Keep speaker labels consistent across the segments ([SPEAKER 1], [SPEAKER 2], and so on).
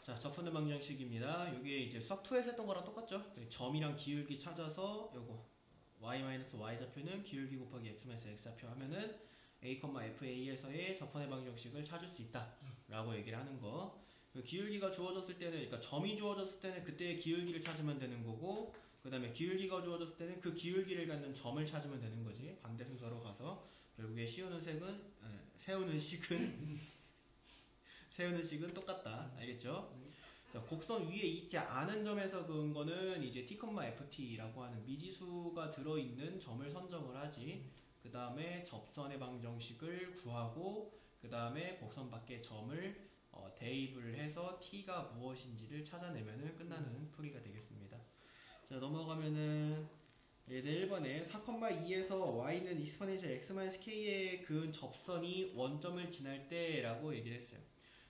[SPEAKER 1] 자, 접근의 방정식입니다. 이게 이제 수학 2에서 했던 거랑 똑같죠? 점이랑 기울기 찾아서 요거 y-y 좌표는 기울기 곱하기 x-x 좌표 하면은 a, fa에서의 접근의 방정식을 찾을 수 있다 라고 얘기를 하는 거. 기울기가 주어졌을 때는, 그러니까 점이 주어졌을 때는 그때의 기울기를 찾으면 되는 거고, 그 다음에 기울기가 주어졌을 때는 그 기울기를 갖는 점을 찾으면 되는 거지. 반대 순서로 가서 결국에 세우는 식은 똑같다. 알겠죠? 자, 곡선 위에 있지 않은 점에서 그은 거는 이제 t, ft라고 하는 미지수가 들어있는 점을 선정을 하지. 그 다음에 접선의 방정식을 구하고, 그 다음에 곡선 밖의 점을 대입을 해서 t가 무엇인지를 찾아내면 끝나는 풀이가 되겠습니다. 자, 넘어가면은 예제 1번에 4,2에서 y는 exponential x-k에 그은 접선이 원점을 지날 때 라고 얘기를 했어요.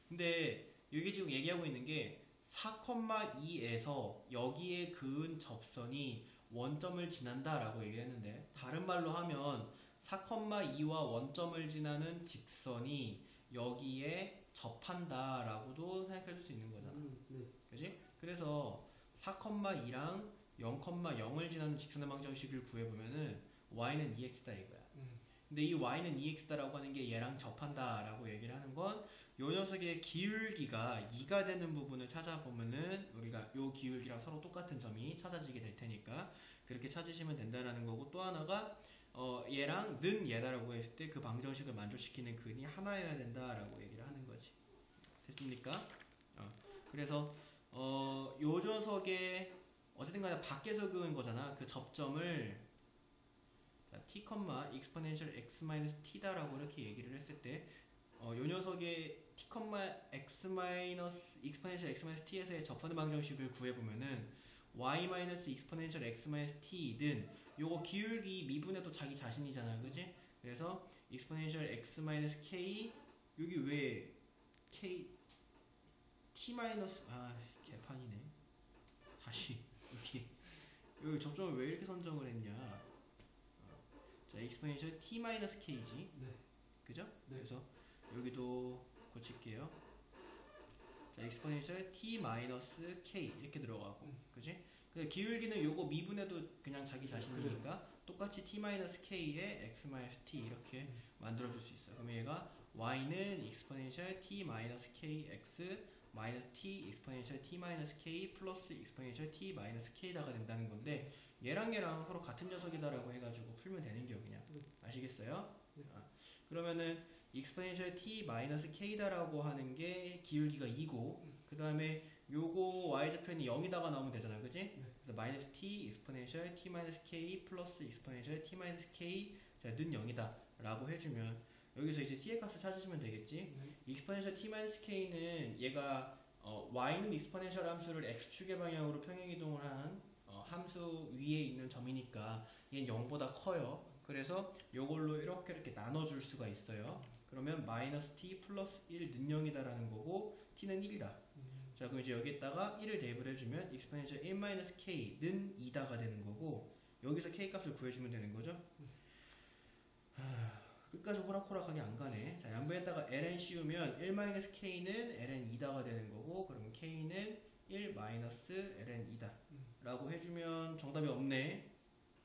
[SPEAKER 1] 근데 여기 지금 얘기하고 있는 게 4,2에서 여기에 그은 접선이 원점을 지난다 라고 얘기했는데, 다른 말로 하면 4,2와 원점을 지나는 직선이 여기에 접한다 라고도 생각해 줄 수 있는 거잖아.
[SPEAKER 2] 네.
[SPEAKER 1] 그지? 그래서 4,2랑 0,0을 지나는 직선의 방정식을 구해보면은 y는 2x다 이거야. 근데 이 y는 2x다라고 하는 게 얘랑 접한다라고 얘기를 하는 건 요 녀석의 기울기가 2가 되는 부분을 찾아보면은 우리가 요 기울기랑 서로 똑같은 점이 찾아지게 될 테니까 그렇게 찾으시면 된다라는 거고, 또 하나가 얘랑 는 얘다라고 했을 때 그 방정식을 만족시키는 근이 하나여야 된다라고 얘기를 하는 거지. 됐습니까? 그래서 요 녀석의 어쨌든 간에 밖에서 그은 거잖아. 그 접점을 t, exponential x-t다라고 이렇게 얘기를 했을 때, 요 녀석의 t, exponential x-t에서의 접선의 방정식을 구해보면은 y-exponential x-t는 요거 기울기 미분해도 자기 자신이잖아. 그지? 그래서 exponential x-k, 여기 왜 k, t- 개판이네. 다시, 여기 접점을 왜 이렇게 선정을 했냐. 자, exponential t-k지.
[SPEAKER 2] 네.
[SPEAKER 1] 그죠?
[SPEAKER 2] 네.
[SPEAKER 1] 그래서 여기도 고칠게요. 자, exponential t-k 이렇게 들어가고, 그지? 근데 기울기는 요거 미분해도 그냥 자기 자신이니까 똑같이 t-k에 x-t 이렇게 만들어줄 수 있어요. 그러면 얘가 y는 exponential t-kx t exponential t-k 플러스 exponential t-k다가 된다는 건데, 얘랑 서로 같은 녀석이다라고 해가지고 풀면 되는 게 그냥. 아시겠어요? 그러면은 exponential t-k다라고 하는 게 기울기가 2고, 그 다음에 요거 y좌표는 0이다가 나오면 되잖아. 그지? 그래서 마이너스 t exponential t-k 플러스 exponential t-k, 자, 는 0이다 라고 해주면 여기서 이제 t의 값을 찾으시면 되겠지. exponential t-k는 얘가 y는 exponential 함수를 x축의 방향으로 평행이동을 한 함수 위에 있는 점이니까 얘는 0보다 커요. 그래서 요걸로 이렇게 나눠줄 수가 있어요. 그러면 마이너스 t 플러스 1 는 0이다라는 거고, t는 1이다. 자, 그럼 이제 여기다가 1을 대입을 해주면 exponential 1-k는 2다가 되는 거고, 여기서 k 값을 구해주면 되는 거죠. 끝까지 호락호락하게 안 가네. 자, 양변에다가 ln 씌우면 1-k는 ln 2다가 되는 거고, 그럼 k는 1-ln 2다 라고 해주면 정답이 없네.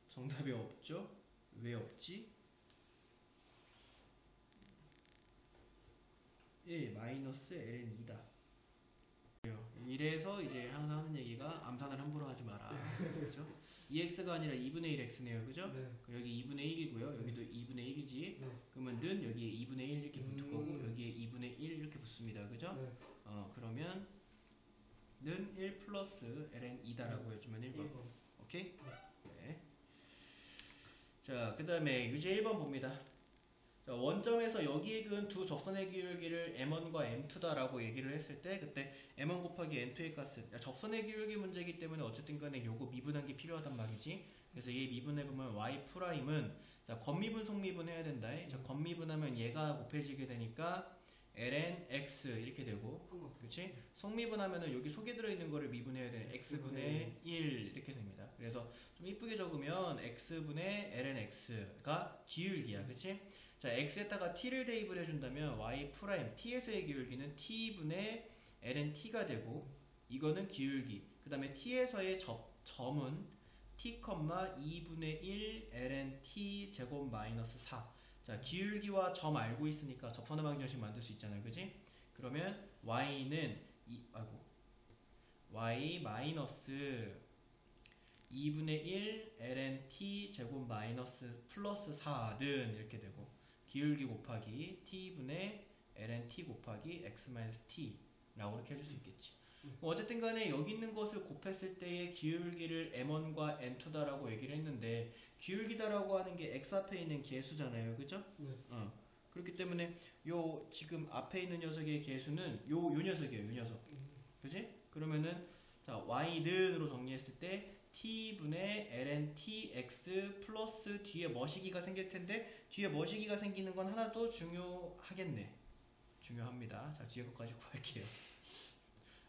[SPEAKER 1] 정답이 없죠? 왜 없지? 1-ln 2다. 이래서 이제 항상 하는 얘기가 암산을 함부로 하지 마라. 그렇죠? 2x가 아니라 2분의 1 x네요. 그죠?
[SPEAKER 2] 네.
[SPEAKER 1] 여기 2분의 1이고요. 여기도 2분의 1이지.
[SPEAKER 2] 네.
[SPEAKER 1] 그러면 는 여기에 2분의 1 이렇게 붙을 거고, 여기에 2분의 1 이렇게 붙습니다. 그죠?
[SPEAKER 2] 네.
[SPEAKER 1] 그러면 는 1 플러스 ln 2다라고 해주면 1번. 오케이? 네. 자, 그 다음에 유제 1번 봅니다. 자, 원점에서 여기에 그은 두 접선의 기울기를 m1과 m2다라고 얘기를 했을 때, 그때 m1 곱하기 m2의 값은 접선의 기울기 문제이기 때문에 어쨌든 간에 요거 미분한 게 필요하단 말이지. 그래서 얘 미분해보면 y''은 자, 겉미분 속미분 해야 된다. 자, 겉미분하면 얘가 곱해지게 되니까 ln x 이렇게 되고, 그치? 속미분하면은 여기 속에 들어있는 거를 미분해야 되는 x분의 1 이렇게 됩니다. 그래서 좀 이쁘게 적으면 x분의 ln x가 기울기야. 그치? 자, x에다가 t를 대입을 해준다면 y', t에서의 기울기는 t분의 ln t가 되고 이거는 기울기. 그 다음에 t에서의 점은 t, 2분의 1 ln t 제곱 마이너스 4. 자, 기울기와 점 알고 있으니까 접선의 방정식 만들 수 있잖아요. 그지? 그러면 y는 y 마이너스 2분의 1 ln t 제곱 마이너스 플러스 4는 이렇게 되고 기울기 곱하기 t분의 ln t 곱하기 x 마이너스 t 라고 이렇게 해줄 수 있겠지. 어쨌든 간에 여기 있는 것을 곱했을 때의 기울기를 m1과 m2다라고 얘기를 했는데 기울기다라고 하는 게 x 앞에 있는 개수잖아요. 그죠?
[SPEAKER 2] 네.
[SPEAKER 1] 그렇기 때문에 요 지금 앞에 있는 녀석의 개수는 요 녀석이에요. 요 녀석. 그지? 그러면은 자 y는으로 정리했을 때 t분의 ln tx 플러스 뒤에 머시기가 생길 텐데 뒤에 머시기가 생기는 건 하나도 중요하겠네. 중요합니다. 자 뒤에 것까지 구할게요.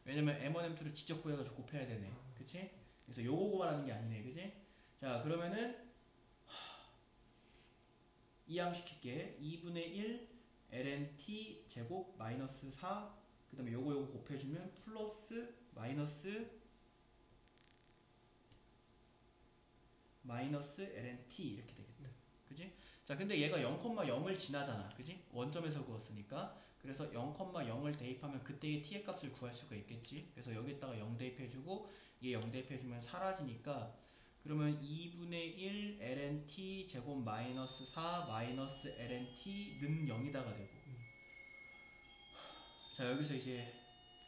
[SPEAKER 1] 왜냐면 m1, m2를 직접 구해가지고 곱해야 되네. 그치? 그래서 요거 구하라는 게 아니네. 그치? 자 그러면은 이항시킬게. 2분의 1 ln t 제곱 마이너스 4 그 다음에 요거 곱해주면 플러스 마이너스 ln t 이렇게 되겠다. 그지? 자 근데 얘가 0,0을 지나잖아. 그지? 원점에서 구웠으니까. 그래서 0,0을 대입하면 그때의 t의 값을 구할 수가 있겠지. 그래서 여기다가 0 대입해주고 얘 0 대입해주면 사라지니까 그러면 2분의 1 ln t 제곱 마이너스 4 마이너스 ln t는 0이다가 되고 자 여기서 이제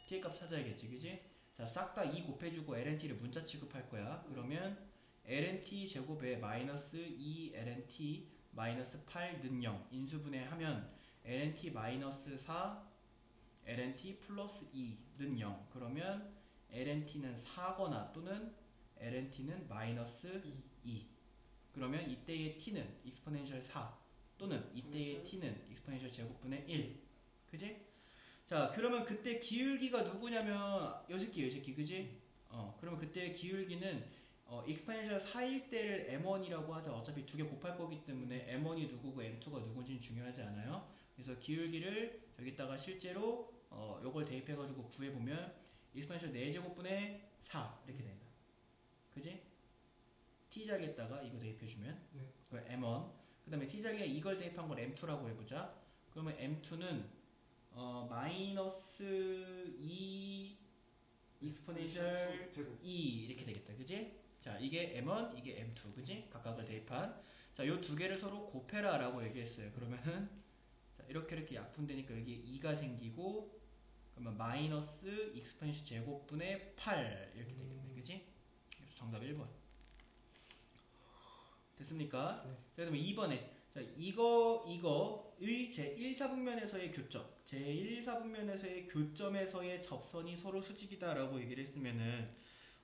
[SPEAKER 1] t의 값 찾아야겠지. 그지? 자 싹 다 2 곱해주고 ln t를 문자 취급할 거야. 그러면 ln t 제곱에 마이너스 2 ln t 마이너스 8는 0 인수분해하면 ln t 마이너스 4 ln t 플러스 2는 0 그러면 ln t는 4거나 또는 ln t는 마이너스 2 그러면 이때의 t는 익스포넨셜 4 또는 이때의 t는 익스포넨셜 제곱분의 1 그지? 자 그러면 그때 기울기가 누구냐면 요 새끼 그지? 그러면 그때 기울기는 익스포넨셜 4일 때를 m1이라고 하자. 어차피 두 개 곱할 거기 때문에 m1이 누구고 m2가 누군지는 중요하지 않아요. 그래서 기울기를 여기다가 실제로 요걸 대입해가지고 구해보면 익스포넨셜 4제곱분의 4 이렇게 된다. 그지? t작에다가 이거 대입해주면 그걸 m1 그 다음에 t작에 이걸 대입한 걸 m2라고 해보자. 그러면 m2는 마이너스 2 익스포넨셜 2 이렇게 되겠다. 그지? 자 이게 m1 이게 m2 그지? 각각을 대입한 자 요 두 개를 서로 곱해라 라고 얘기했어요. 그러면은 자, 이렇게 약분되니까 여기 2가 생기고 그러면 마이너스 익스포넨셜 제곱분의 8 이렇게 되겠네. 그지? 그래서 정답 1번 됐습니까? 네. 자 그러면 2번에 자 이거의 제1사분면에서의 교점 제1사분면에서의 교점에서의 접선이 서로 수직이다 라고 얘기를 했으면은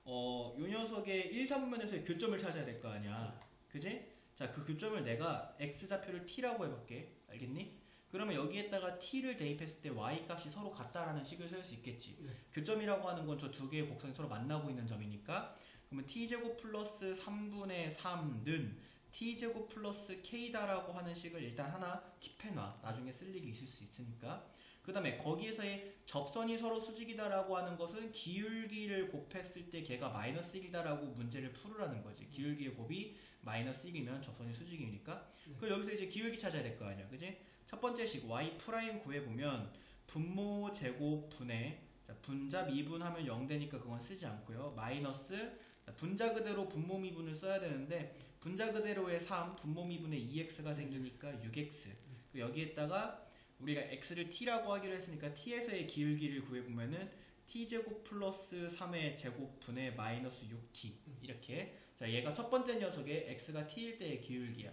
[SPEAKER 1] 요 녀석의 1사분면에서의 교점을 찾아야 될 거 아니야. 그지? 자, 그 교점을 내가 x좌표를 t라고 해볼게. 알겠니? 그러면 여기에다가 t를 대입했을 때 y 값이 서로 같다라는 식을 세울 수 있겠지. 교점이라고 하는 건 저 두 개의 곡선이 서로 만나고 있는 점이니까 그러면 t제곱 플러스 3분의 3는 t제곱 플러스 k다라고 하는 식을 일단 하나 킵해놔. 나중에 쓸 일이 있을 수 있으니까. 그 다음에 거기에서의 접선이 서로 수직이다라고 하는 것은 기울기를 곱했을 때 걔가 마이너스 1이다라고 문제를 풀으라는 거지. 기울기의 곱이 마이너스 1이면 접선이 수직이니까. 그럼 여기서 이제 기울기 찾아야 될 거 아니야. 그지? 첫 번째 식 y 프라임 구해보면 분모 제곱 분의 분자 미분하면 0 되니까 그건 쓰지 않고요. 마이너스 분자 그대로 분모 미분을 써야 되는데 분자 그대로의 3 분모 미분의 2x가 생기니까 6x 여기에다가 우리가 x를 t라고 하기로 했으니까 t에서의 기울기를 구해보면은 t제곱 플러스 3의 제곱분의 마이너스 6t 이렇게 자 얘가 첫 번째 녀석의 x가 t일 때의 기울기야.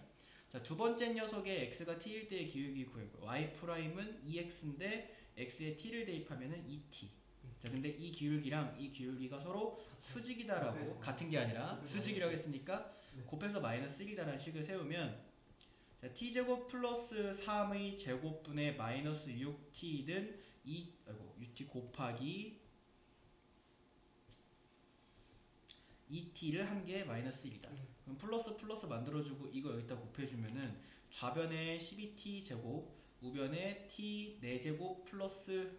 [SPEAKER 1] 자 두 번째 녀석의 x가 t일 때의 기울기 구해보고 y 프라임은 2x인데 x에 t를 대입하면은 2t 자 근데 이 기울기랑 이 기울기가 서로 수직이다라고 같은 게 아니라 수직이라고 했으니까 곱해서 마이너스 1이다라는 식을 세우면 자, t제곱 플러스 3의 제곱분의 마이너스 6t는 6t 곱하기 2t를 한 개 마이너스 1이다. 그럼 플러스 만들어주고 이거 여기다 곱해주면은 좌변에 12t 제곱 우변에 t 4제곱 플러스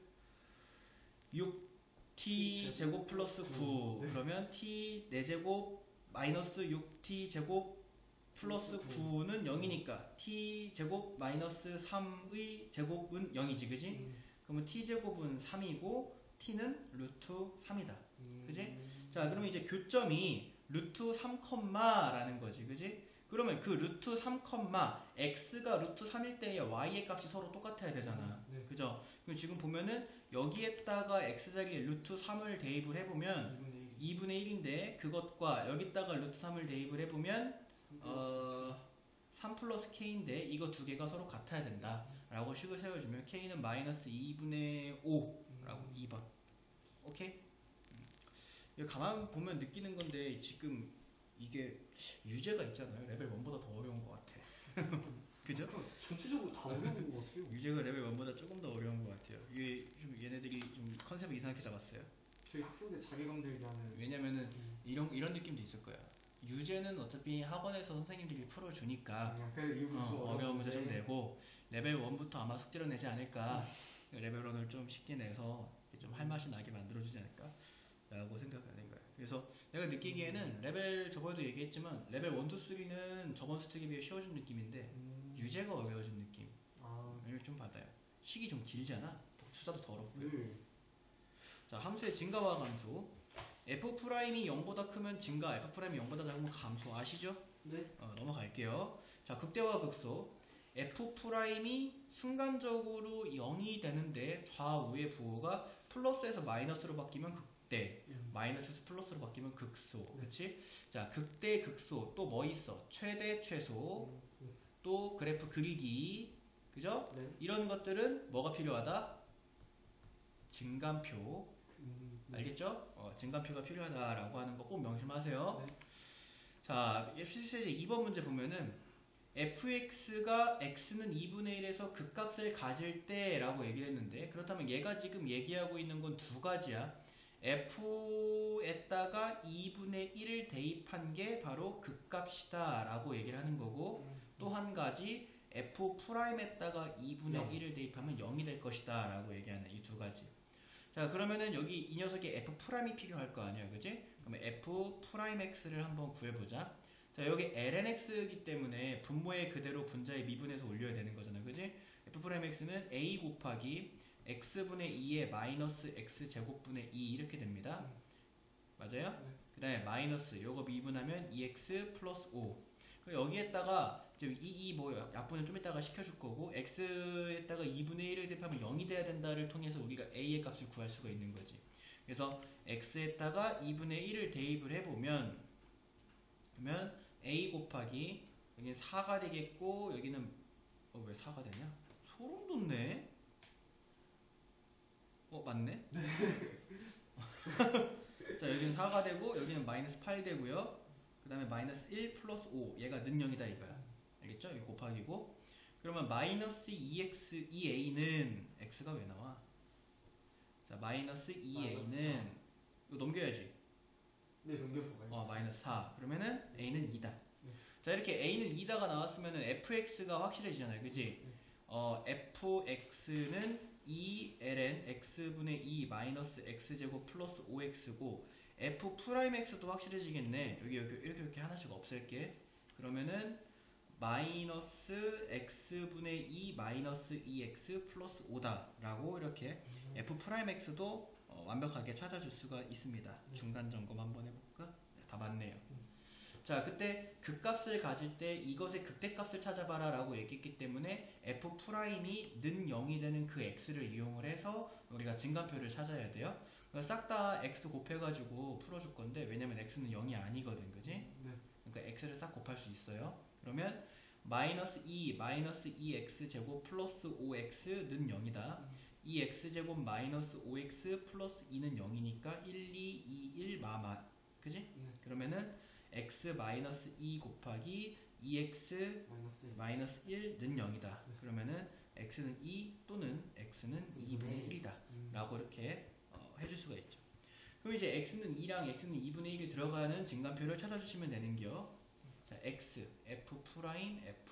[SPEAKER 1] 6t 제곱 플러스 9
[SPEAKER 2] 네.
[SPEAKER 1] 그러면 t 4제곱 마이너스 6t 제곱 플러스 9는 0이니까 t 제곱 마이너스 3의 제곱은 0이지 그지? 그러면 t 제곱은 3이고 t는 루트 3이다 그지? 자 그러면 이제 교점이 루트 3, 라는 거지 그지? 그러면 그 루트 3, x가 루트 3일 때의 y의 값이 서로 똑같아야 되잖아
[SPEAKER 2] 네.
[SPEAKER 1] 그죠? 그럼 지금 보면은 여기에다가 x자리에 루트 3을 대입을 해보면 2분의 1인데 그것과 여기다가 루트 3을 대입을 해보면 3 플러스 k인데 이거 두 개가 서로 같아야 된다 라고 식을 세워주면 k는 마이너스 2분의 5라고 2번 오케이? 이거 가만 보면 느끼는 건데 지금 이게 유제가 있잖아요 레벨 1보다 더 어려운 것 같아 그죠?
[SPEAKER 2] 전체적으로 다 어려운 것 같아요.
[SPEAKER 1] 유제가 레벨 1보다 조금 더 어려운 것 같아요 이게 좀 얘네들이 좀 컨셉을 이상하게 잡았어요
[SPEAKER 2] 저희 학생들 자괴감 들게 하는.
[SPEAKER 1] 왜냐면은 이런 느낌도 있을 거야 유제는 어차피 학원에서 선생님들이 풀어주니까 어려운 문제 좀 내고 레벨 1부터 아마 숙제로 내지 않을까 레벨 1을 좀 쉽게 내서 좀 할 맛이 나게 만들어주지 않을까 라고 생각하는 거야 그래서 내가 느끼기에는 레벨 저번에도 얘기했지만 레벨 1, 2, 3는 저번 수특에 비해 쉬워진 느낌인데 유제가 어려워진 느낌 이걸 좀 받아요 식이 좀 길잖아 숫자도 더럽고요 자 함수의 증가와 감소 F'이 0보다 크면 증가, F'이 0보다 작으면 감소 아시죠?
[SPEAKER 2] 네.
[SPEAKER 1] 넘어갈게요. 자, 극대와 극소. F'이 순간적으로 0이 되는데 좌우의 부호가 플러스에서 마이너스로 바뀌면 극대, 마이너스에서 플러스로 바뀌면 극소. 그치? 자, 극대, 극소. 또 뭐 있어? 최대, 최소. 또 그래프 그리기. 그죠?
[SPEAKER 2] 네.
[SPEAKER 1] 이런 것들은 뭐가 필요하다? 증간표. 알겠죠? 증간표가 필요하다라고 하는 거 꼭 명심하세요.
[SPEAKER 2] 네.
[SPEAKER 1] 자, 실제 2번 문제 보면은 fx가 x는 2분의 1에서 극값을 가질 때라고 얘기를 했는데 그렇다면 얘가 지금 얘기하고 있는 건 두 가지야. f에다가 2분의 1을 대입한 게 바로 극값이다 라고 얘기를 하는 거고 또 한 가지 f'에다가 2분의 1을 대입하면 0이 될 것이다 라고 얘기하는 이 두 가지. 자 그러면은 여기 이 녀석이 f'이 필요할 거 아니야 그지? 그러면 f'x를 한번 구해보자. 자 여기 lnx이기 때문에 분모에 그대로 분자에 미분해서 올려야 되는 거잖아 그지? f'x는 a 곱하기 x분의 2에 마이너스 x제곱분의 2 이렇게 됩니다. 맞아요?
[SPEAKER 2] 네.
[SPEAKER 1] 그 다음에 마이너스 요거 미분하면 2x 플러스 5 여기에다가 지금 뭐 약분은 좀 이따가 시켜줄 거고 x에다가 2분의 1을 대입하면 0이 돼야 된다를 통해서 우리가 a의 값을 구할 수가 있는 거지. 그래서 x에다가 2분의 1을 대입을 해보면 그러면 a 곱하기 여기는 4가 되겠고 여기는 왜 4가 되냐? 소름 돋네. 맞네. 자 여기는 4가 되고 여기는 마이너스 8 되고요. 그 다음에 마이너스 1 플러스 5 얘가 는 0이다 이거야. 알겠죠? 이거 곱하기고 그러면 마이너스 2x 2a는 x가 왜 나와? 자 마이너스 2a는 이거 넘겨야지.
[SPEAKER 2] 네 넘겨서
[SPEAKER 1] 마이너스 4 그러면은 a는 2다.
[SPEAKER 2] 네.
[SPEAKER 1] 자 이렇게 a는 2다가 나왔으면은 fx가 확실해지잖아요 그지? fx는 2ln x분의 2 마이너스 x제곱 플러스 5x고 f'x도 확실해지겠네. 여기 이렇게 하나씩 없앨게. 그러면은 마이너스 x분의 2 마이너스 2x 플러스 5다 라고 이렇게 f'x도 완벽하게 찾아줄 수가 있습니다. 중간 점검 한번 해볼까? 네, 다 맞네요. 자 그때 극값을 가질 때 이것의 극대값을 찾아봐라 라고 얘기했기 때문에 f'이 는 0이 되는 그 x를 이용을 해서 우리가 증간표를 찾아야 돼요. 싹 다 x 곱해가지고 풀어줄 건데 왜냐면 x는 0이 아니거든 그지?
[SPEAKER 2] 네.
[SPEAKER 1] 그러니까 x를 싹 곱할 수 있어요. 그러면 마이너스 2 마이너스 2x 제곱 플러스 5x 는 0이다. 2x제곱 마이너스 5x 플러스 2는 0이니까 1, 2, 2, 1 마마 그지?
[SPEAKER 2] 네.
[SPEAKER 1] 그러면은 x 마이너스 2 곱하기 2x 마이너스 1는 0이다. 그러면은 x는 2 또는 x는 2분의 1이다. 라고 이렇게 해줄 수가 있죠. 그럼 이제 x는 2랑 x는 2분의 1이 들어가는 증간표를 찾아주시면 되는겨. 자, x, f 프라임, f.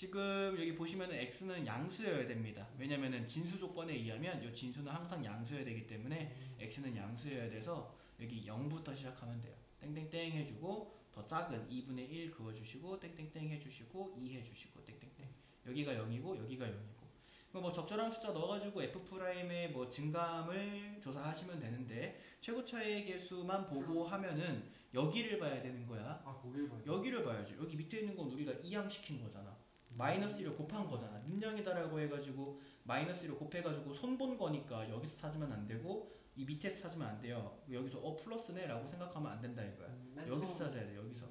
[SPEAKER 1] 지금 여기 보시면은 x는 양수여야 됩니다. 왜냐면은 진수 조건에 의하면 이 진수는 항상 양수여야 되기 때문에 x는 양수여야 돼서 여기 0부터 시작하면 돼요. 땡땡땡 해주고 더 작은 2분의 1 그어주시고 땡땡땡 해주시고 2 해주시고 땡땡땡. 여기가 0이고 여기가 0이고 뭐 적절한 숫자 넣어가지고 f'의 뭐 증감을 조사하시면 되는데 최고 차이의 개수만 보고 하면은 여기를 봐야 되는 거야.
[SPEAKER 2] 아, 거기를 봐야 돼.
[SPEAKER 1] 여기를 봐야지. 여기 밑에 있는 건 우리가 이항시킨 거잖아. 마이너스 1을 곱한 거잖아. 능량이다라고 해가지고 마이너스 1을 곱해가지고 손본 거니까 여기서 찾으면 안 되고 이 밑에서 찾으면 안 돼요. 여기서 플러스네 라고 생각하면 안 된다 이거야. 여기서 찾아야 돼. 여기서.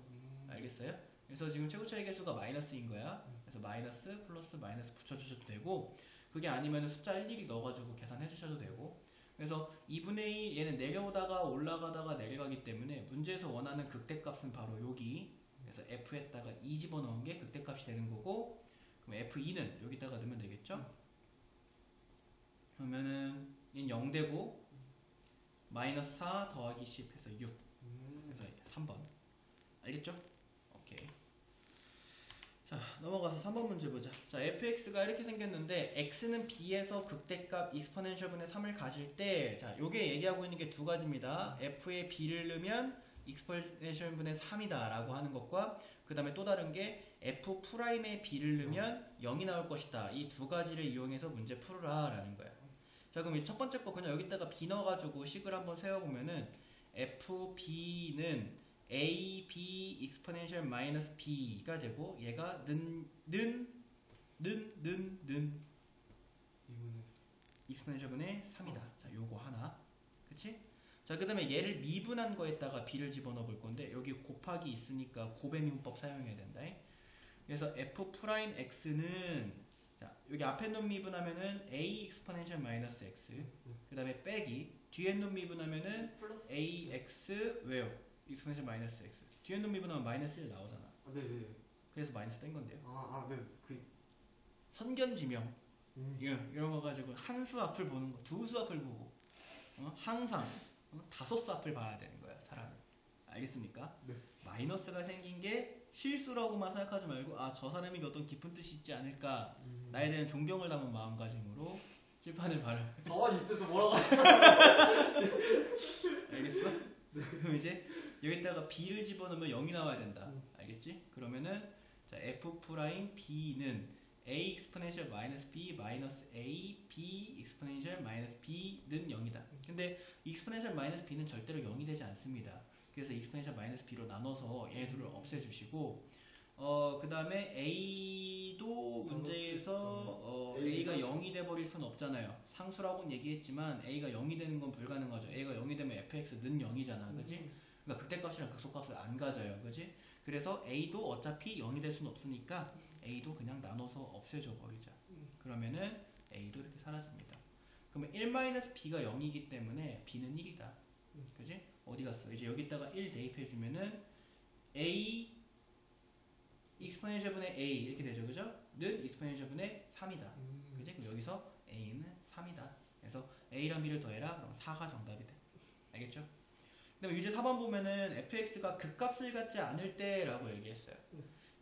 [SPEAKER 1] 알겠어요? 그래서 지금 최고 차이 개수가 마이너스인 거야. 그래서 마이너스 플러스 마이너스 붙여주셔도 되고 그게 아니면 숫자 일일이 넣어가지고 계산해 주셔도 되고 그래서 2분의 2 얘는 내려오다가 올라가다가 내려가기 때문에 문제에서 원하는 극대값은 바로 여기 그래서 f에다가 2 집어넣은 게 극대값이 되는 거고 그럼 f2는 여기다가 넣으면 되겠죠? 그러면은 얘는 0되고 마이너스 4 더하기 10 해서 6 그래서 3번 알겠죠? 오케이. 자 넘어가서 3번 문제 보자. 자 fx가 이렇게 생겼는데 x는 b에서 극대값 익스포넨셜 분의 3을 가질 때 자 요게 얘기하고 있는 게 두 가지입니다. f에 b를 넣으면 익스포넨셜 분의 3이다 라고 하는 것과 그 다음에 또 다른 게 f'에 b를 넣으면 0이 나올 것이다. 이 두 가지를 이용해서 문제 풀어라 라는 거야. 자 그럼 첫 번째 거 그냥 여기다가 b 넣어가지고 식을 한번 세워보면은 fb는 a, b, exponential minus b가 되고 얘가 exponential 분의 3이다. 자 요거 하나 그치? 자 그 다음에 얘를 미분한 거에다가 b를 집어넣어 볼 건데 여기 곱하기 있으니까 곱의 미분법 사용해야 된다. 그래서 f'x는 자 여기 앞에 놈 미분하면은 a exponential minus x 그 다음에 빼기 뒤에 놈 미분하면은 ax 왜요? exponential minus x 뒤에 놈 미분하면 마이너스 1 나오잖아.
[SPEAKER 2] 아, 네네.
[SPEAKER 1] 그래서 마이너스 뗀 건데요.
[SPEAKER 2] 네.
[SPEAKER 1] 선견지명 이런 거 가지고 한 수 앞을 보는 거, 두 수 앞을 보고 항상 다섯 수 앞을 봐야 되는 거야 사람이. 알겠습니까?
[SPEAKER 2] 네.
[SPEAKER 1] 마이너스가 생긴 게 실수라고만 생각하지 말고 아 저 사람이 어떤 깊은 뜻이 있지 않을까 나에 대한 존경을 담은 마음가짐으로 칠판을 바라.
[SPEAKER 2] 가만히 있어도 뭐라고 하지?
[SPEAKER 1] 알겠어? 네. 그럼 이제 여기다가 b를 집어넣으면 0이 나와야 된다. 알겠지? 그러면은 자 f'b는 a exponential minus b minus a b exponential minus b는 0이다. 근데 exponential minus b는 절대로 0이 되지 않습니다. 그래서 exponential minus b로 나눠서 얘들을 없애주시고 그 다음에 a도 문제에서 a가 0이 돼버릴 수는 없잖아요. 상수라고는 얘기했지만 a가 0이 되는 건 불가능하죠. a가 0이 되면 fx는 0이잖아. 그치? 그러니까 극대값이랑 극소값을 안 가져요. 그치? 그래서 a도 어차피 0이 될 수는 없으니까 a도 그냥 나눠서 없애줘 버리자. 그러면은 a도 이렇게 사라집니다. 그러면 1-b가 0이기 때문에 b는 1이다. 그치? 어디 갔어? 이제 여기다가 1 대입해주면은 a exponential 분의 a 이렇게 되죠. 그죠? 는 exponential 분의 3이다. 그치? 그럼 여기서 a는 3이다. 그래서 a랑 b를 더해라. 그럼 4가 정답이 돼. 알겠죠? 그다음에 유제 4번 보면은 fx가 극값을 갖지 않을 때라고 얘기했어요.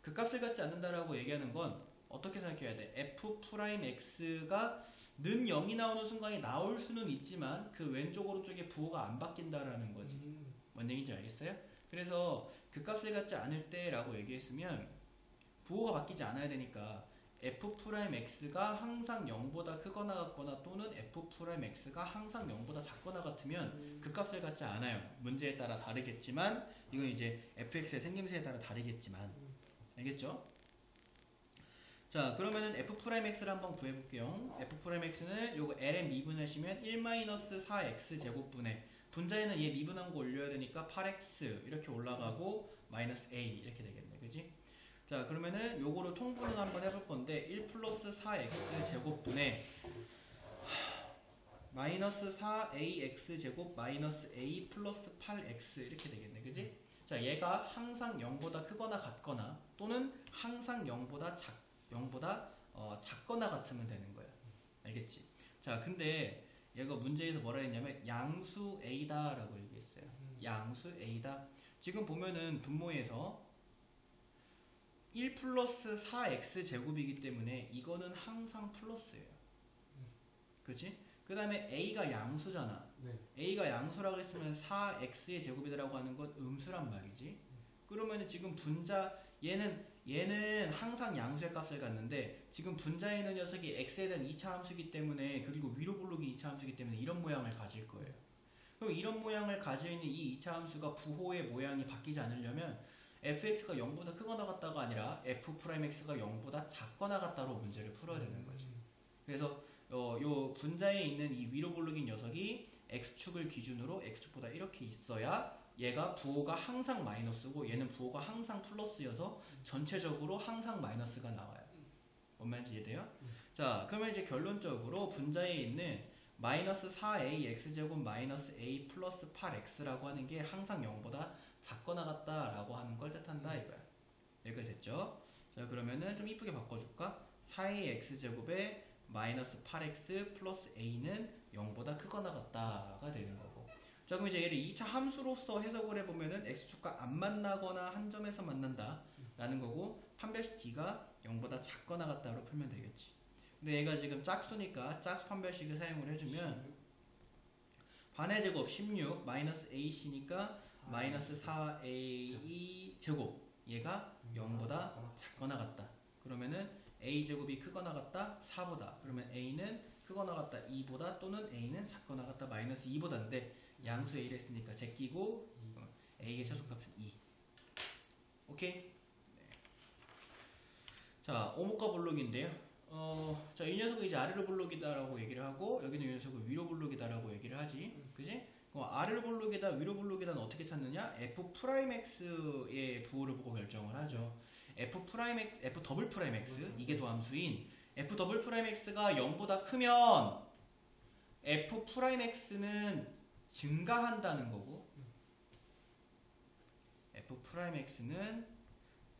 [SPEAKER 1] 극값을 갖지 않는다라고 얘기하는 건 어떻게 생각해야 돼? f'x가 는 0이 나오는 순간이 나올 수는 있지만 그 왼쪽 오른쪽에 부호가 안 바뀐다라는 거지. 뭔 얘기인지 알겠어요? 그래서 극값을 갖지 않을 때라고 얘기했으면 부호가 바뀌지 않아야 되니까 f'x가 항상 0보다 크거나 같거나 또는 f'x가 항상 0보다 작거나 같으면 극값을 갖지 않아요. 문제에 따라 다르겠지만 이건 이제 fx의 생김새에 따라 다르겠지만 알겠죠? 자 그러면은 f'x를 한번 구해볼게요. f'x는 요거 ln 미분하시면 1-4x 제곱분의 분자에는 얘 미분한 거 올려야 되니까 8x 이렇게 올라가고 마이너스 a 이렇게 되겠네. 그지? 자 그러면은 요거를 통분을 한번 해볼 건데 1+4x 제곱분의 마이너스 4ax 제곱 마이너스 a 플러스 8x 이렇게 되겠네. 그지? 자 얘가 항상 0보다 크거나 같거나 또는 항상 0보다 작거나 같으면 되는 거야. 알겠지? 자 근데 얘가 문제에서 뭐라 했냐면 양수 a다 라고 얘기했어요. 양수 a다. 지금 보면은 분모에서 1 플러스 4x 제곱이기 때문에 이거는 항상 플러스예요. 그치? 그 다음에 a가 양수잖아.
[SPEAKER 2] 네.
[SPEAKER 1] a가 양수라고 했으면 4x의 제곱이라고 하는 건 음수란 말이지. 그러면 지금 분자 얘는 항상 양수의 값을 갖는데 지금 분자에 있는 녀석이 x에 대한 2차 함수이기 때문에 그리고 위로 볼록이 2차 함수이기 때문에 이런 모양을 가질 거예요. 그럼 이런 모양을 가지고 있는 이 2차 함수가 부호의 모양이 바뀌지 않으려면 fx가 0보다 크거나 같다가 아니라 f'x가 0보다 작거나 같다로 문제를 풀어야 되는 거지. 그래서 요 분자에 있는 이 위로 볼록인 녀석이 x축을 기준으로 x축보다 이렇게 있어야 얘가 부호가 항상 마이너스고 얘는 부호가 항상 플러스여서 전체적으로 항상 마이너스가 나와요. 뭔 말인지 이해돼요? 자, 그러면 이제 결론적으로 분자에 있는 마이너스 4a x제곱 마이너스 a 플러스 8x라고 하는 게 항상 0보다 작거나 같다라고 하는 걸 뜻한다 이거야. 여기까지 됐죠? 자, 그러면은 좀 이쁘게 바꿔줄까? 4a x제곱에 마이너스 8x 플러스 a는 0보다 크거나 같다가 되는 거고. 자, 그럼 이제 얘를 2차 함수로서 해석을 해보면은 x축과 안 만나거나 한 점에서 만난다 라는 거고, 판별식 d가 0보다 작거나 같다로 풀면 되겠지. 근데 얘가 지금 짝수니까 짝수 판별식을 사용을 해주면 반의 제곱 16 마이너스 ac니까 마이너스 4a 제곱 얘가 0보다 작거나 같다. 그러면은 a 제곱이 크거나 같다 4보다. 그러면 a는 크거나 같다 2보다 또는 a는 작거나 같다 마이너스 2보다인데 양수에 1 했으니까 제끼고 a의 최소값은 2. 오케이? 네. 자, 오목과 볼록인데요. 자, 이 녀석은 이제 아래로 볼록이다라고 얘기를 하고 여기는 이 녀석은 위로 볼록이다라고 얘기를 하지. 그지? 아래로 볼록이다, 위로 볼록이다는 어떻게 찾느냐? f'x의 부호를 보고 결정을 하죠. f'(x) 이게 도함수인 f'x가 0보다 크면 f'x는 증가한다는 거고 f'x는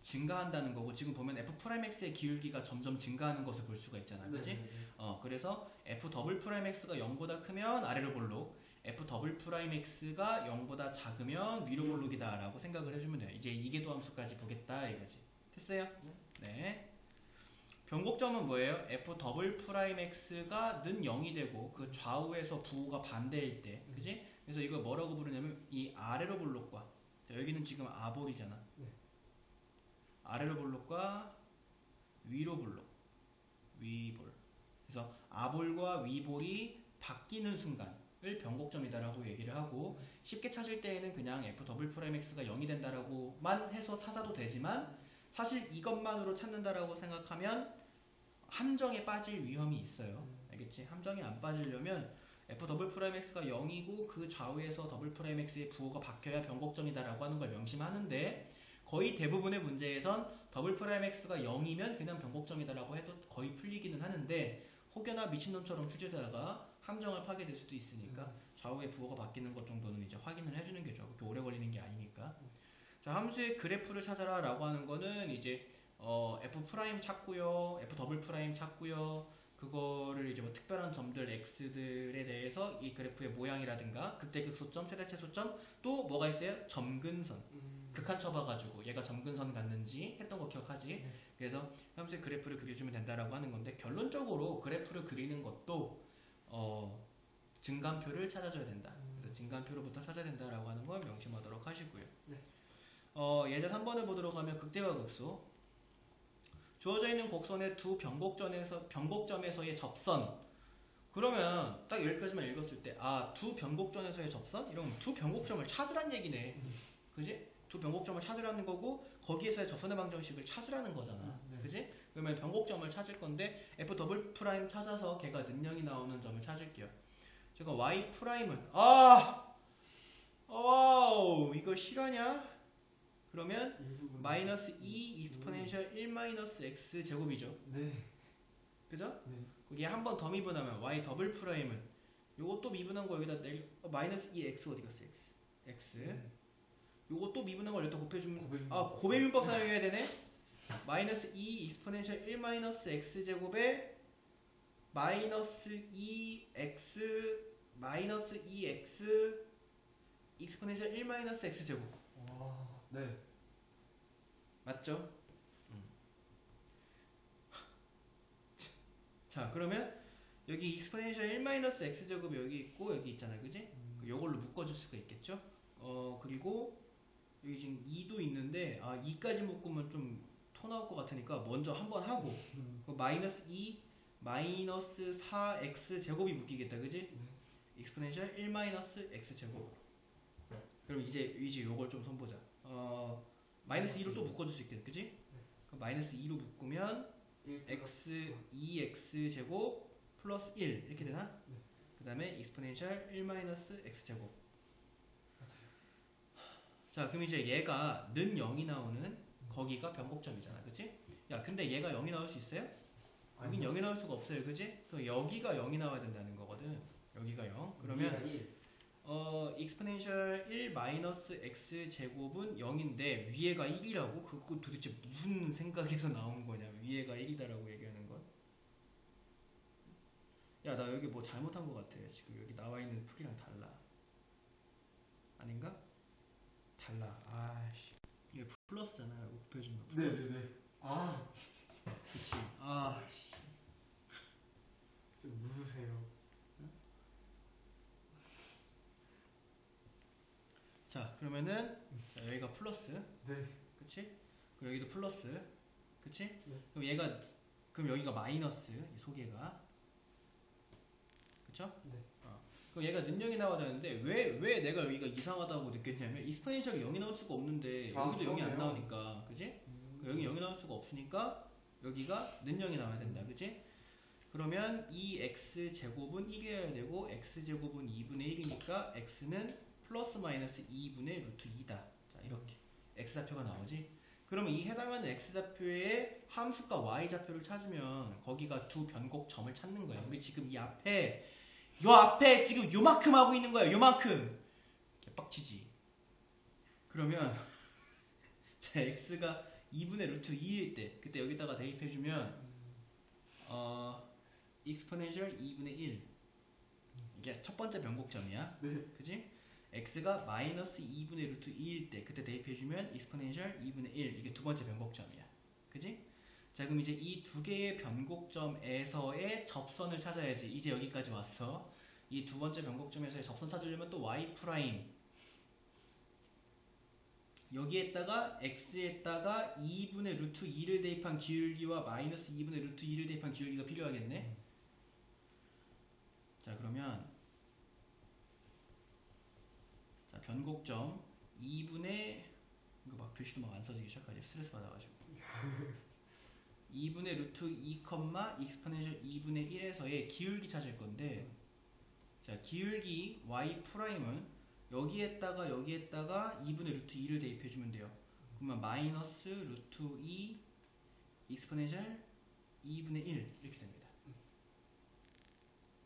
[SPEAKER 1] 증가한다는 거고 지금 보면 f'x의 기울기가 점점 증가하는 것을 볼 수가 있잖아. 그치? 그래서 f'x가 0보다 크면 아래로 볼록 f'x가 0보다 작으면 위로 볼록이다 라고 생각을 해주면 돼요. 이제 이계도함수까지 보겠다 이거지. 됐어요? 네. 변곡점은 뭐예요? f'x가 는 0이 되고 그 좌우에서 부호가 반대일 때. 그치? 그래서 이걸 뭐라고 부르냐면 이 아래로 볼록과 여기는 지금 아볼이잖아. 아래로 볼록과 위로 볼록, 위볼. 그래서 아볼과 위볼이 바뀌는 순간을 변곡점이다라고 얘기를 하고 쉽게 찾을 때에는 그냥 f'x가 0이 된다라고만 해서 찾아도 되지만 사실 이것만으로 찾는다라고 생각하면 함정에 빠질 위험이 있어요. 알겠지? 함정에 안 빠지려면 f'x가 0이고 그 좌우에서 f'x의 부호가 바뀌어야 변곡점이다라고 하는 걸 명심하는데 거의 대부분의 문제에선 f'x가 0이면 그냥 변곡점이다라고 해도 거의 풀리기는 하는데 혹여나 미친놈처럼 출제자가 함정을 파게 될 수도 있으니까 좌우의 부호가 바뀌는 것 정도는 이제 확인을 해주는 게 좋아. 그렇게 오래 걸리는 게 아니니까. 자, 함수의 그래프를 찾아라 라고 하는 거는 이제 f' 찾고요, f" 찾고요. 그거를 이제 뭐 특별한 점들 x들에 대해서 이 그래프의 모양이라든가 극대극소점, 최대최소점 또 뭐가 있어요? 점근선. 극한 쳐봐가지고 얘가 점근선 같는지 했던 거 기억하지? 그래서 함수의 그래프를 그려주면 된다라고 하는 건데 결론적으로 그래프를 그리는 것도 증간표를 찾아줘야 된다. 그래서 증간표로부터 찾아야 된다라고 하는 걸 명심하도록 하시고요. 예제 3번을 보도록 하면 극대와 극소. 주어져 있는 곡선의 두 변곡점에서의 접선. 그러면 딱 여기까지만 읽었을 때 두 변곡점에서의 접선? 이러면 두 변곡점을 찾으란 얘기네. 그지? 두 변곡점을 찾으라는 거고 거기에서의 접선의 방정식을 찾으라는 거잖아. 그지? 그러면 변곡점을 찾을 건데 f" 찾아서 걔가 능량이 나오는 점을 찾을게요. 제가 y'은 와우 이거 실화냐? 그러면 마이너스 2 익스포넨셜 1 마이너스 x 제곱이죠. 그죠? 거기에 한 번 더 미분하면 y''은 요거 또 미분한 거 여기다 마이너스 2x 어디 갔어? x 요거 또 미분한 걸 여기다 곱해주면 고배민법 사용해야 되네. 마이너스 2 익스포넨셜 1 마이너스 x 제곱에 마이너스 2x 익스포넨셜 1 마이너스 x 제곱. 맞죠? 자, 그러면 여기 익스포넨셜 1-x제곱이 여기 있고 여기 있잖아요. 그지? 요걸로 묶어줄 수가 있겠죠? 그리고 여기 지금 2도 있는데 2까지 묶으면 좀 토 나올 것 같으니까 먼저 한번 하고 마이너스 2 마이너스 4x제곱이 묶이겠다. 그지? 익스포넨셜 1-x제곱. 그럼 이제 요걸 좀 손보자. 마이너스 2로 또 묶어줄 수 있겠다. 그지? 그럼 마이너스 2로 묶으면 x 2x제곱 플러스 1 이렇게 되나? 그 다음에 익스포넨셜 1-x제곱. 자, 그럼 이제 얘가 는 0이 나오는 거기가 변곡점이잖아. 그치? 야, 근데 얘가 0이 나올 수 있어요? 여긴 0이 나올 수가 없어요. 그치? 그럼 여기가 0이 나와야 된다는 거거든. 여기가 0. 그러면 익스포넨셜 1-x제곱은 0인데 위에가 1이라고? 그거 도대체 무슨 생각에서 나온 거냐? 위에가 1이다라고 얘기하는 건? 야, 나 여기 뭐 잘못한 것 같아. 지금 여기 나와 있는 풀이랑 달라. 아닌가? 달라. 아씨. 이게 플러스잖아. 곱해주면 플러스.
[SPEAKER 2] 네네네.
[SPEAKER 1] 그치. 아씨.
[SPEAKER 2] 좀 무스세요.
[SPEAKER 1] 자, 그러면은 자, 여기가 플러스.
[SPEAKER 2] 네.
[SPEAKER 1] 그치? 그럼 여기도 플러스. 그치?
[SPEAKER 2] 네.
[SPEAKER 1] 그럼 여기가 마이너스. 이 소개가. 그쵸?
[SPEAKER 2] 네.
[SPEAKER 1] 그럼 얘가 능력이 나와야 되는데 왜 내가 여기가 이상하다고 느꼈냐면 익스포넨셜이 0이 나올 수가 없는데 여기도 0이 안 나오니까. 그치? 여기 0이 나올 수가 없으니까 여기가 능력이 나와야 된다. 그치? 그러면 이 x제곱은 1이어야 되고 x제곱은 2분의 1이니까 x는 플러스 마이너스 2분의 루트 2다. 자, 이렇게 x좌표가 나오지. 그러면 이 해당하는 x좌표의 함수가 y좌표를 찾으면 거기가 두 변곡점을 찾는 거야. 우리 지금 요 앞에 지금 요만큼 하고 있는 거야. 요만큼. 빡치지. 그러면 자, x가 2분의 루트 2일 때 그때 여기다가 대입해주면 익스포넨셜 2분의 1 이게 첫 번째 변곡점이야.
[SPEAKER 2] 네.
[SPEAKER 1] 그지? x가 마이너스 2분의 루트 2일 때 그때 대입해주면 익스포넨셜 2분의 1 이게 두 번째 변곡점이야. 그지? 자, 그럼 이제 이 두 개의 변곡점에서의 접선을 찾아야지. 이제 여기까지 왔어. 이 두 번째 변곡점에서의 접선 찾으려면 또 y 프라임 여기에다가 x에다가 2분의 루트 2를 대입한 기울기와 마이너스 2분의 루트 2를 대입한 기울기가 필요하겠네. 자, 그러면 자, 변곡점 2분의 이거 막 글씨도 막 안 써지기 시작하지. 스트레스 받아가지고 2분의 루트 2, 익스포넨셜 2분의 1에서의 기울기 찾을 건데 자, 기울기 y 프라임은 여기에다가 2분의 루트 2를 대입해주면 돼요. 그러면 마이너스 루트 2 익스포넨셜 2분의 1 이렇게 됩니다.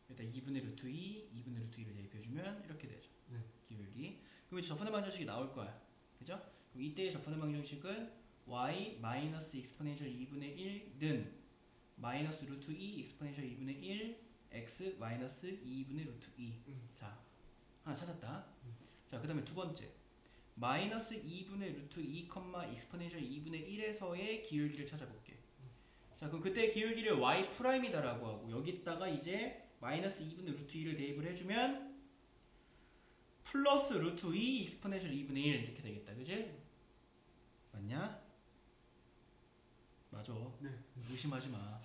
[SPEAKER 1] 일단 2분의 루트 2, 2분의 루트 2를 대입해주면 이렇게 되죠.
[SPEAKER 2] 네.
[SPEAKER 1] 기울기. 그럼 이제 접근의 방정식이 나올 거야. 그죠? 그럼 이때의 접근의 방정식은 y 마이너스 익스포넨셜 2분의 1는 마이너스 루트 2 익스포넨셜 2분의 1 x 마이너스 2분의 루트 2. 자, 하나 찾았다. 자, 그 다음에 두 번째 마이너스 2분의 루트 2, 익스포넨셜 2분의 1에서의 기울기를 찾아볼게. 자, 그럼 그때 기울기를 y 프라임이다라고 하고 여기다가 이제 마이너스 2분의 루트 2를 대입을 해주면 플러스 루트 2 익스포넨셜 2분의 1 이렇게 되겠다. 그지? 맞냐? 맞아.
[SPEAKER 2] 네.
[SPEAKER 1] 의심하지 마.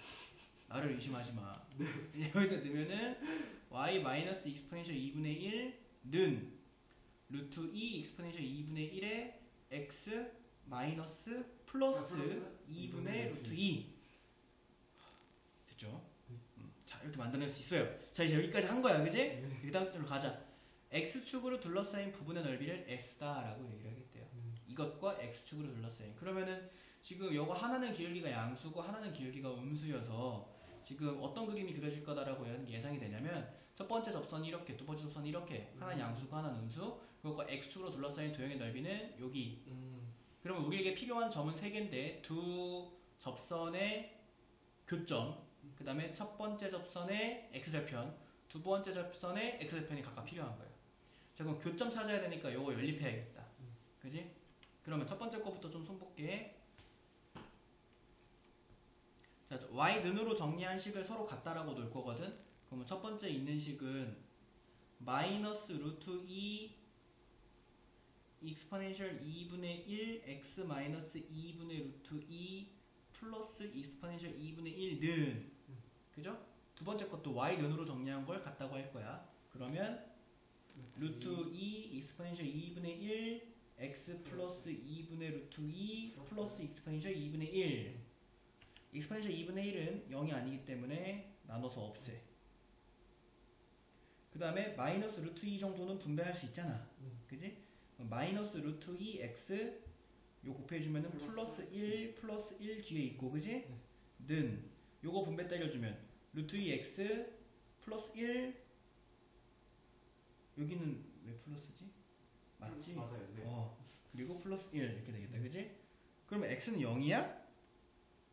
[SPEAKER 1] 나를 의심하지 마. 네. 여기다 넣으면은 y 마이너스 익스포넨셜 2분의 1는 루트 2 익스포넨셜 2분의 1에 x 마이너스 플러스 2분의 루트 2 됐죠? 자, 이렇게 만들어낼 수 있어요. 자, 이제 여기까지 한 거야. 그지? 그 다음 쪽으로 가자. x축으로 둘러싸인 부분의 넓이를 s다라고 얘기를 하겠대요. 이것과 x축으로 둘러싸인. 그러면은 지금 요거 하나는 기울기가 양수고 하나는 기울기가 음수여서 지금 어떤 그림이 그려질 거다라고 예상이 되냐면 첫 번째 접선이 이렇게, 두 번째 접선이 이렇게, 하나는 양수고 하나는 음수. 그리고 x축으로 둘러싸인 도형의 넓이는 여기. 그러면 우리에게 필요한 점은 세 개인데 두 접선의 교점, 그 다음에 첫 번째 접선의 x절편, 두 번째 접선의 x절편이 각각 필요한 거예요. 자, 그럼 교점 찾아야 되니까 요거 연립해야겠다. 그지? 그러면 첫 번째 거부터 좀 손볼게. 자, y 는으로 정리한 식을 서로 같다라고 놓을 거거든. 그러면 첫 번째 있는 식은 마이너스 루트 2 익스포넨셜 2분의 1 x 마이너스 2분의 루트 2 플러스 익스포넨셜 2분의 1는 그죠? 두 번째 것도 y 는으로 정리한 걸 같다고 할 거야. 그러면 루트 2 익스포넨셜 2분의 1 x 플러스 2분의 루트 2 플러스 익스포넨셜 2분의 1 익스포넨셜 2분의 1은 0이 아니기 때문에 나눠서 없애. 그 다음에 마이너스 루트 2 정도는 분배할 수 있잖아. 그지? 마이너스 루트 2 x 요 곱해주면은 플러스 1 플러스 1 뒤에 있고 그지? 는 요거 분배 때려주면 루트 2 x 플러스 1 여기는 왜 플러스지? 맞지?
[SPEAKER 2] 맞아요. 네.
[SPEAKER 1] 그리고 플러스 1 이렇게 되겠다. 그지? 그러면 x는 0이야?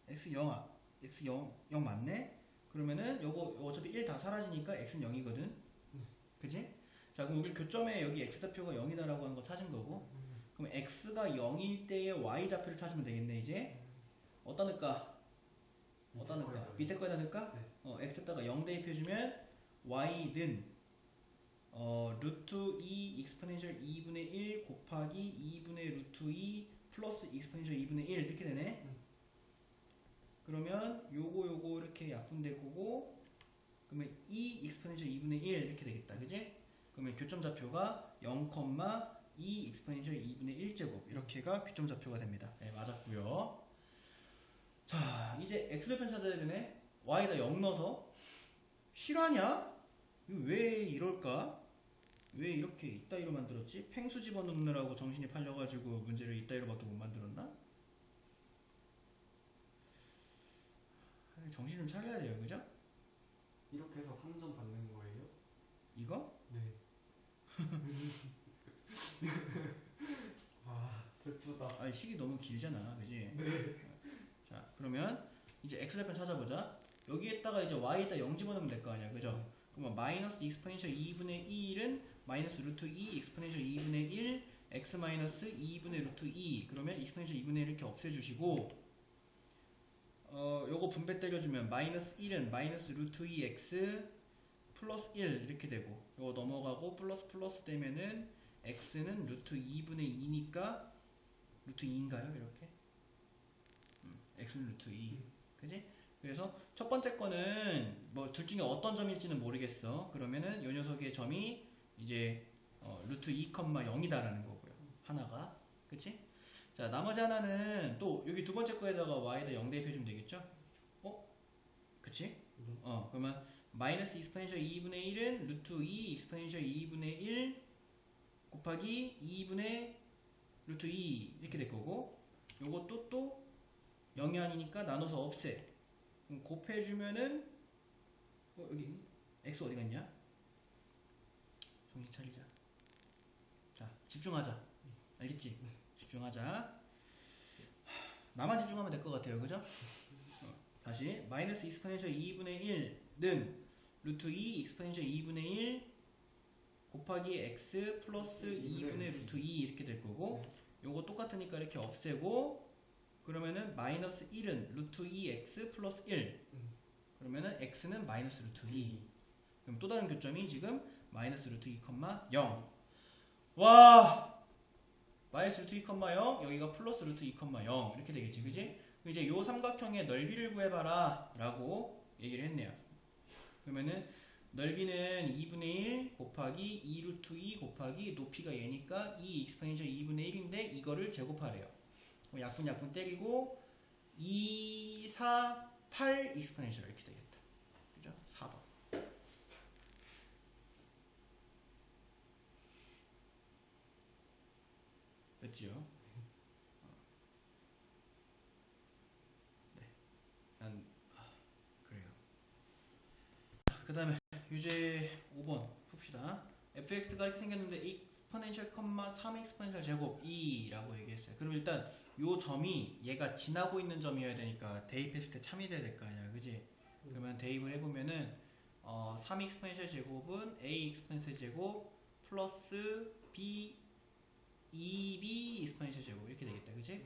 [SPEAKER 1] x 0아. x 0 맞네? 그러면은 요거 어차피 1 다 사라지니까 x는 0이거든. 그지? 자, 그럼 우리 교점에 여기 x좌표가 0이다라고 하는 거 찾은 거고. 그럼 x가 0일 때의 y좌표를 찾으면 되겠네, 이제. 어디다 넣을까? 어디다 넣을까? 밑에 거에다 넣을까?
[SPEAKER 2] 네.
[SPEAKER 1] x에다가 0 대입해주면 y는 루트 2 익스포넨셜 2분의 1 곱하기 2분의 루트 2 플러스 익스포넨셜 2분의 1 이렇게 되네. 그러면 요거 이렇게 약분될 거고 그러면 2 익스포넨셜 2분의 1 이렇게 되겠다. 그지? 그러면 교점 좌표가 0,2 익스포넨셜 2분의 1제곱 이렇게가 교점 좌표가 됩니다. 네, 맞았고요. 자, 이제 x좌표 찾아야 되네. y에다 0 넣어서 실화냐? 왜 이럴까? 왜 이렇게 이따위로 만들었지? 팽수 집어넣느라고 정신이 팔려가지고 문제를 이따위로밖에 못 만들었나? 정신 좀 차려야 돼요, 그죠?
[SPEAKER 2] 이렇게 해서 3점 받는 거예요?
[SPEAKER 1] 이거?
[SPEAKER 2] 네. 아, 슬프다.
[SPEAKER 1] 아니, 식이 너무 길잖아, 그지?
[SPEAKER 2] 네.
[SPEAKER 1] 자, 그러면 이제 x좌표 찾아보자. 여기에다가 이제 y에다 0 집어넣으면 될 거 아니야, 그죠? 그러면 마이너스 익스포넨셜 2분의 1은 마이너스 루트 2 익스포넨셜 2분의 1 x 마이너스 2분의 루트 2 그러면 익스포넨셜 2분의 1 이렇게 없애주시고 요거 분배 때려주면 마이너스 1은 마이너스 루트 2x 플러스 1 이렇게 되고 요거 넘어가고 플러스 되면은 x는 루트 2분의 2니까 루트 2인가요? 이렇게? x는 루트 2 그지? 그래서 첫 번째 거는 뭐 둘 중에 어떤 점일지는 모르겠어. 그러면은 요 녀석의 점이 이제 루트 2,0이다라는 거고요. 하나가. 그치? 자, 나머지 하나는 또 여기 두 번째 거에다가 y에다 0 대입해주면 되겠죠? 그치? 그러면 마이너스 익스포넨셜 2분의 1은 루트 2 익스포넨셜 2분의 1 곱하기 2분의 루트 2 이렇게 될 거고 요것도 또 0이 아니니까 나눠서 없애. 그럼 곱해주면은 여기 x 어디 갔냐? 정신 차리자. 자, 집중하자. 알겠지? 집중하자. 나만 집중하면 될 것 같아요. 그죠? 다시 마이너스 익스포넨셜 2분의 1는 루트 2 익스포넨셜 2분의 1 곱하기 x 플러스 2분의 루트 2 이렇게 될 거고 요거 똑같으니까 이렇게 없애고 그러면은 마이너스 1은 루트 2x 플러스 1 그러면은 x는 마이너스 루트 2 그럼 또 다른 교점이 지금 마이너스 루트 2,0 와 마이너스 루트 2,0 여기가 플러스 루트 2,0 이렇게 되겠지 그지? 이제 요 삼각형의 넓이를 구해봐라 라고 얘기를 했네요. 그러면은 넓이는 2분의 1 곱하기 2 루트 2 곱하기 높이가 얘니까 2 익스포넨셜 2분의 1인데 이거를 제곱하래요. 약분 때리고 2, 4, 8 익스포넨셜 이렇게 되겠다. 그죠? 4번. 됐지요? 네. 그래요. 그 다음에 유제 5번 풉시다. fx가 이렇게 생겼는데 익스포넨셜, 3 익스포넨셜 제곱 2라고 얘기했어요. 그럼 일단 요 점이 얘가 지나고 있는 점이어야 되니까 대입했을 때 참이 돼야 될 거 아니야. 그지? 그러면 대입을 해보면은 3 익스포넨셜 제곱은 a 익스포넨셜 제곱 플러스 b 2b 익스포넨셜 제곱 이렇게 되겠다. 그지?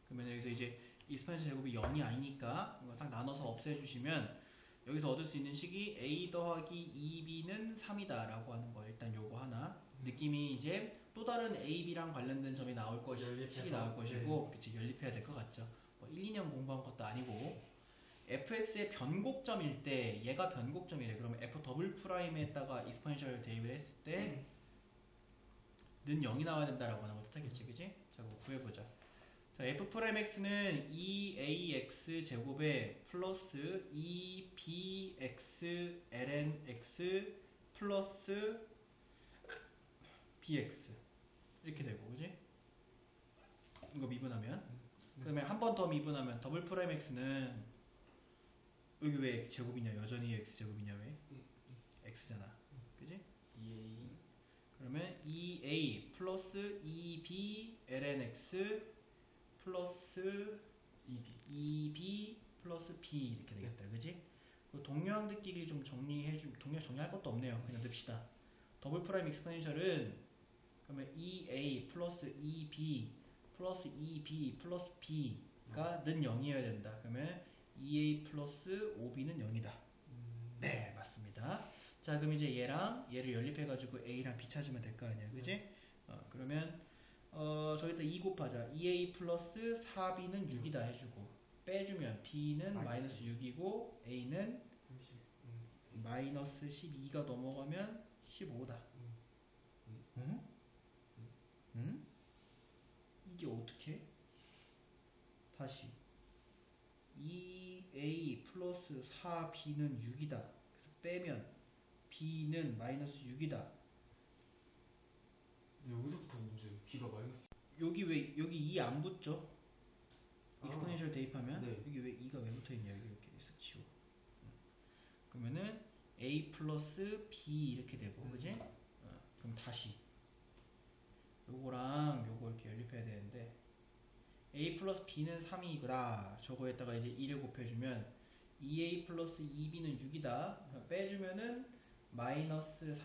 [SPEAKER 1] 그러면 여기서 이제 익스포넨셜 제곱이 0이 아니니까 이거 딱 나눠서 없애주시면 여기서 얻을 수 있는 식이 a 더하기 2b는 3이다 라고 하는 거. 일단 요거 하나 느낌이 이제 또 다른 a, b랑 관련된 점이 나올 식이 나올 것이고 그치 연립해야 될 것 같죠. 뭐 1, 2년 공부한 것도 아니고 fx의 변곡점일 때 얘가 변곡점이래. 그러면 f 더블 프라임에다가 익스포넨셜 대입을 했을 때 는 0이 나와야 된다라고 하는 걸 뜻하겠지, 그지? 자, 그거 구해보자. 자, f 프라임 x는 2ax 제곱에 플러스 2bx ln x 플러스 bx 이렇게 되고, 그지? 이거 미분하면 그다음에 한 번 더 미분하면 더블 프라임 x는 여기 왜 x 제곱이냐? 여전히 x 제곱이냐? 왜? x잖아, 그지?
[SPEAKER 2] 2a
[SPEAKER 1] 그러면 2a 플러스 2b ln x 플러스 2b 플러스 b 이렇게 되겠다, 그지? 그 동료항들끼리 좀 동료 정리할 것도 없네요. 그냥 냅시다. 더블 프라임 익스포넨셜은 그러면 2a 플러스 2b 플러스 2b 플러스 b가 는 0이어야 된다. 그러면 2a 플러스 5b는 0이다. 네, 맞습니다. 자, 그럼 이제 얘를 연립해가지고 a랑 b 찾으면 될 거 아니야, 그지? 그러면 저기다 2 곱하자. 2a 플러스 4b는 6이다 해주고 빼주면 b는 마이너스 6이고 a는 마이너스 12가 넘어가면 15다. 응? 응? 이게 어떻게? 다시 2a 플러스 4b는 6이다. 그래서 빼면 b는 마이너스 6이다.
[SPEAKER 2] 여기서부터 문제. b가 마이너스.
[SPEAKER 1] 여기 2 안 붙죠? 익스포넨셜 대입하면
[SPEAKER 2] 네.
[SPEAKER 1] 여기 왜 2가 왜 붙어있냐? 여기 이렇게 쓱 치워. 그러면은 a 플러스 b 이렇게 되고, 그지? 그럼 다시 요거랑 요거 이렇게 연립해야 되는데 a 플러스 b는 3이구나. 저거에다가 이제 2를 곱해주면 2a 플러스 2b는 6이다. 빼주면은 마이너스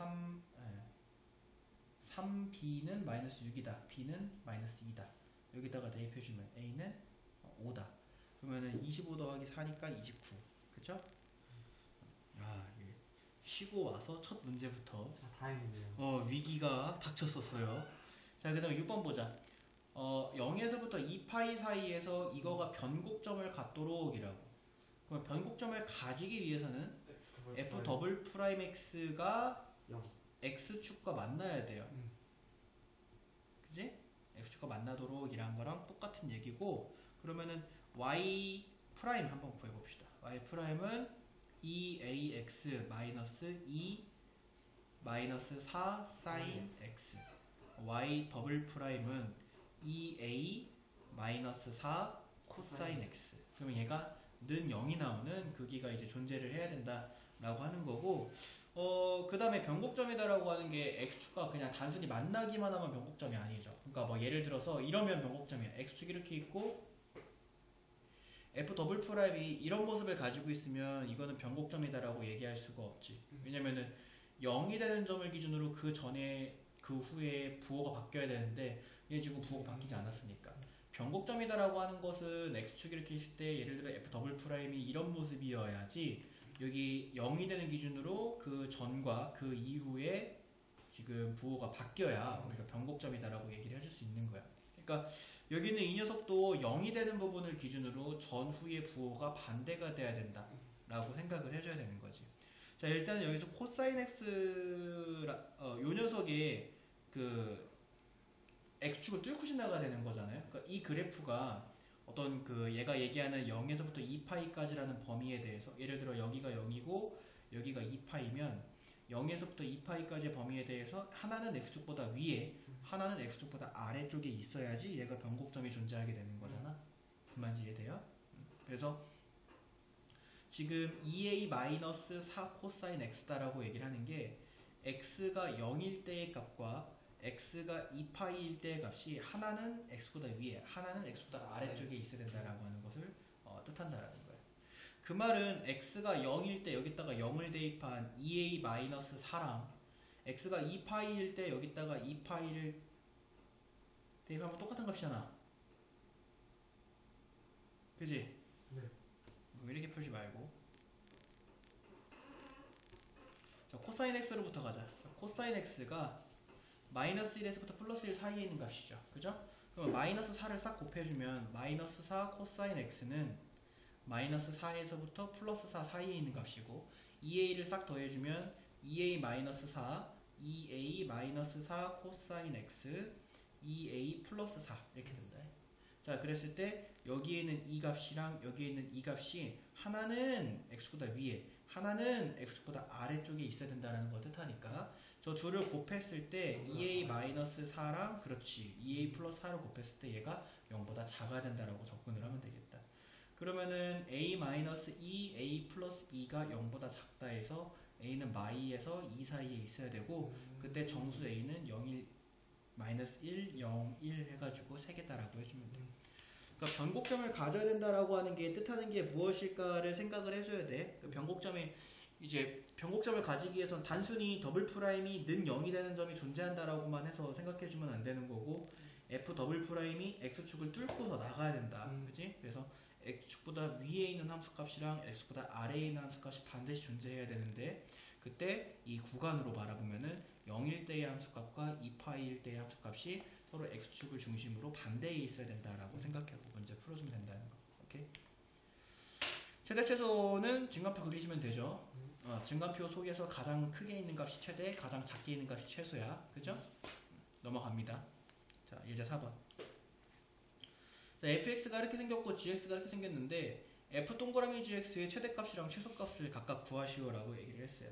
[SPEAKER 1] 3b는 마이너스 6이다. b는 마이너스 2다. 여기다가 대입해주면 a는 5다. 그러면은 25 더하기 4니까 29. 그쵸? 이게 쉬고 와서 첫 문제부터
[SPEAKER 2] 다행이네요.
[SPEAKER 1] 위기가 닥쳤었어요. 자, 그 다음에 6번 보자. 0에서부터 2파이 사이에서 이거가 변곡점을 갖도록 이라고. 그럼 변곡점을 가지기 위해서는 f 더블 프라임 x가
[SPEAKER 2] 0.
[SPEAKER 1] x축과 만나야 돼요. 그지? x축과 만나도록 이란 거랑 똑같은 얘기고, 그러면은 y 프라임 한번 구해봅시다. y 프라임은 2ax 마이너스 2 마이너스 4 사인 x. y 더블 프라임은 2a 마이너스 4 코사인 x. 그러면 얘가 는 0이 나오는 크기가 이제 존재를 해야 된다라고 하는 거고, 그 다음에 변곡점이다라고 하는 게 x축과 그냥 단순히 만나기만 하면 변곡점이 아니죠. 그러니까 뭐 예를 들어서 이러면 변곡점이야. x축 이렇게 있고 f 더블 프라임이 이런 모습을 가지고 있으면 이거는 변곡점이다라고 얘기할 수가 없지. 왜냐면은 0이 되는 점을 기준으로 그 전에 그 후에 부호가 바뀌어야 되는데 얘 지금 부호가 바뀌지 않았으니까. 변곡점이다라고 하는 것은 x축 이렇게 있을 때 예를 들어 f 더블 프라임이 이런 모습이어야지 여기 0이 되는 기준으로 그 전과 그 이후에 지금 부호가 바뀌어야 우리가 변곡점이다라고 얘기를 해줄 수 있는 거야. 그러니까 여기는 이 녀석도 0이 되는 부분을 기준으로 전후의 부호가 반대가 돼야 된다라고 생각을 해줘야 되는 거지. 자, 일단 여기서 코사인 x 요 녀석의 그 x축을 뚫고 지나가야 되는 거잖아요. 그러니까 이 그래프가 어떤 그 얘가 얘기하는 0에서부터 2파이까지라는 범위에 대해서 예를 들어 여기가 0이고 여기가 2파이면 0에서부터 2파이까지의 범위에 대해서 하나는 x축보다 위에 하나는 x축보다 아래쪽에 있어야지 얘가 변곡점이 존재하게 되는 거잖아. 그 말인지 이해돼요? 그래서 지금 2a-4 코사인 x다라고 얘기를 하는 게 x가 0일 때의 값과 x가 2파이일 때의 값이 하나는 x보다 위에 하나는 x보다 아래쪽에 있어야 된다라고 하는 것을 뜻한다라는 거예요. 그 말은 x가 0일 때 여기다가 0을 대입한 2a-4랑 x가 2파이일 때 여기다가 2파이를 대입하면 똑같은 값이잖아. 그지?
[SPEAKER 2] 네.
[SPEAKER 1] 이렇게 풀지 말고. 자, 코사인 x로부터 가자. 자, 코사인 x가 마이너스 1에서부터 플러스 1 사이에 있는 값이죠. 그죠? 그럼 마이너스 4를 싹 곱해주면 마이너스 4 코사인 x는 마이너스 4에서부터 플러스 4 사이에 있는 값이고 2a를 싹 더해주면 2a 마이너스 4 2a 마이너스 4 코사인 x 2a 플러스 4 이렇게 된다. 자, 그랬을 때 여기에는 이 값이랑 여기에는 이 값이 하나는 x보다 위에 하나는 x보다 아래쪽에 있어야 된다는 걸 뜻하니까 저 둘을 곱했을 때 2a 마이너스 4랑 그렇지 2a 플러스 4를 곱했을 때 얘가 0보다 작아야 된다라고 접근을 하면 되겠다. 그러면은 a 마이너스 2, a 플러스 2가 0보다 작다 해서 a는 마이에서 2 사이에 있어야 되고 그때 정수 a는 0, 1, 마이너스 1, 0, 1 해가지고 3개다라고 해주면 돼요. 그러니까 변곡점을 가져야 된다라고 하는 게 뜻하는 게 무엇일까를 생각을 해줘야 돼. 그 변곡점을 가지기 위해서는 단순히 더블 프라임이 는 0이 되는 점이 존재한다라고만 해서 생각해주면 안 되는 거고 f 더블 프라임이 x축을 뚫고서 나가야 된다. 그치? 그래서 x축보다 위에 있는 함수값이랑 x보다 아래에 있는 함수값이 반드시 존재해야 되는데 그때 이 구간으로 바라보면은 0일 때의 함수값과 2파이일 때의 함수값이 서로 x축을 중심으로 반대에 있어야 된다라고 생각하고 문제 풀어주면 된다는 거. 오케이? 최대 최소는 증가표 그리시면 되죠. 증가표 속에서 가장 크게 있는 값이 최대, 가장 작게 있는 값이 최소야. 그죠? 넘어갑니다. 자, 예제 4번. 자, fx가 이렇게 생겼고 gx가 이렇게 생겼는데 f 동그라미 gx의 최대값이랑 최소값을 각각 구하시오라고 얘기를 했어요.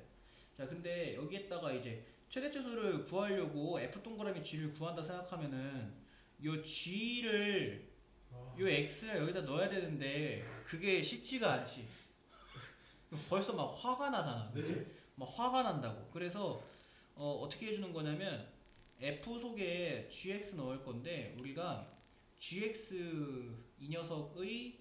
[SPEAKER 1] 자, 근데 여기에다가 이제 최대 최소를 구하려고 f 동그라미 g를 구한다 생각하면은 요 g를 요 x를 여기다 넣어야 되는데 그게 쉽지가 않지. 벌써 막 화가 나잖아. 그치? 막 화가 난다고. 그래서 어떻게 해주는 거냐면 f 속에 gx 넣을 건데 우리가 gx 이 녀석의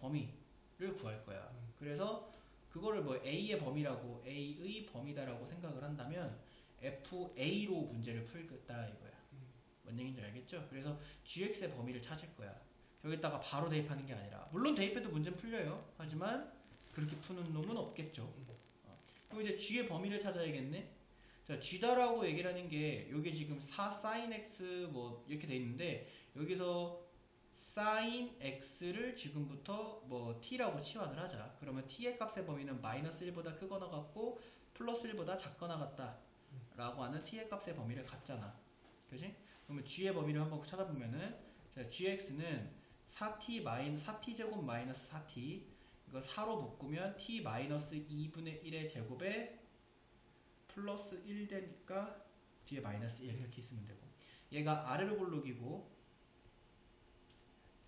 [SPEAKER 1] 범위를 구할 거야. 그래서 그거를 뭐 a의 범위라고 a의 범위다라고 생각을 한다면 fa로 문제를 풀겠다 이거야. 뭔 얘기인지 알겠죠? 그래서 gx의 범위를 찾을 거야. 여기다가 바로 대입하는 게 아니라 물론 대입해도 문제는 풀려요. 하지만 그렇게 푸는 놈은 없겠죠. 그럼 이제 g의 범위를 찾아야겠네. 자, g다라고 얘기를 하는 게 여기 지금 4 sin x 뭐 이렇게 돼 있는데 여기서 sin x를 지금부터 뭐 t라고 치환을 하자. 그러면 t의 값의 범위는 마이너스 1보다 크거나 같고 플러스 1보다 작거나 같다 라고 하는 t의 값의 범위를 갖잖아. 그치? 그러면 g의 범위를 한번 찾아보면은 자, gx는 4t 제곱 마이너스 4t 이거 4로 묶으면 t 마이너스 2분의 1의 제곱에 플러스 1 되니까 뒤에 마이너스 1 이렇게 있으면 되고 얘가 아래로 볼록이고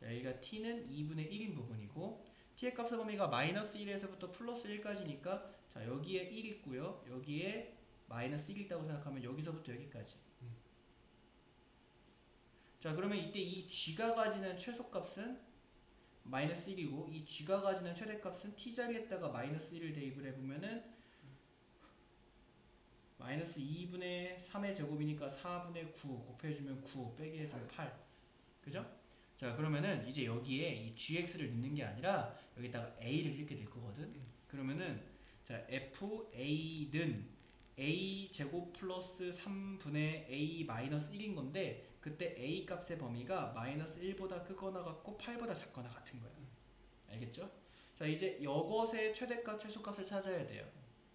[SPEAKER 1] 여기가 t는 2분의 1인 부분이고 t의 값의 범위가 마이너스 1에서부터 플러스 1까지니까 자 여기에 1 있고요. 여기에 마이너스 1 있다고 생각하면 여기서부터 여기까지 자 그러면 이때 이 g가 가지는 최소값은 마이너스 1이고 이 g가 가지는 최대값은 t자리에다가 마이너스 1을 대입을 해보면은 마이너스 2분의 3의 제곱이니까 4분의 9 곱해주면 9 빼기 해주면 8 그죠? 자 그러면은 이제 여기에 이 gx를 넣는 게 아니라 여기다가 a를 이렇게 넣을 거거든. 그러면은 자 fa는 a 제곱 플러스 3분의 a 마이너스 1인 건데 그때 a 값의 범위가 마이너스 1보다 크거나 같고 8보다 작거나 같은 거야. 알겠죠? 자 이제 이것의 최대값 최소값을 찾아야 돼요.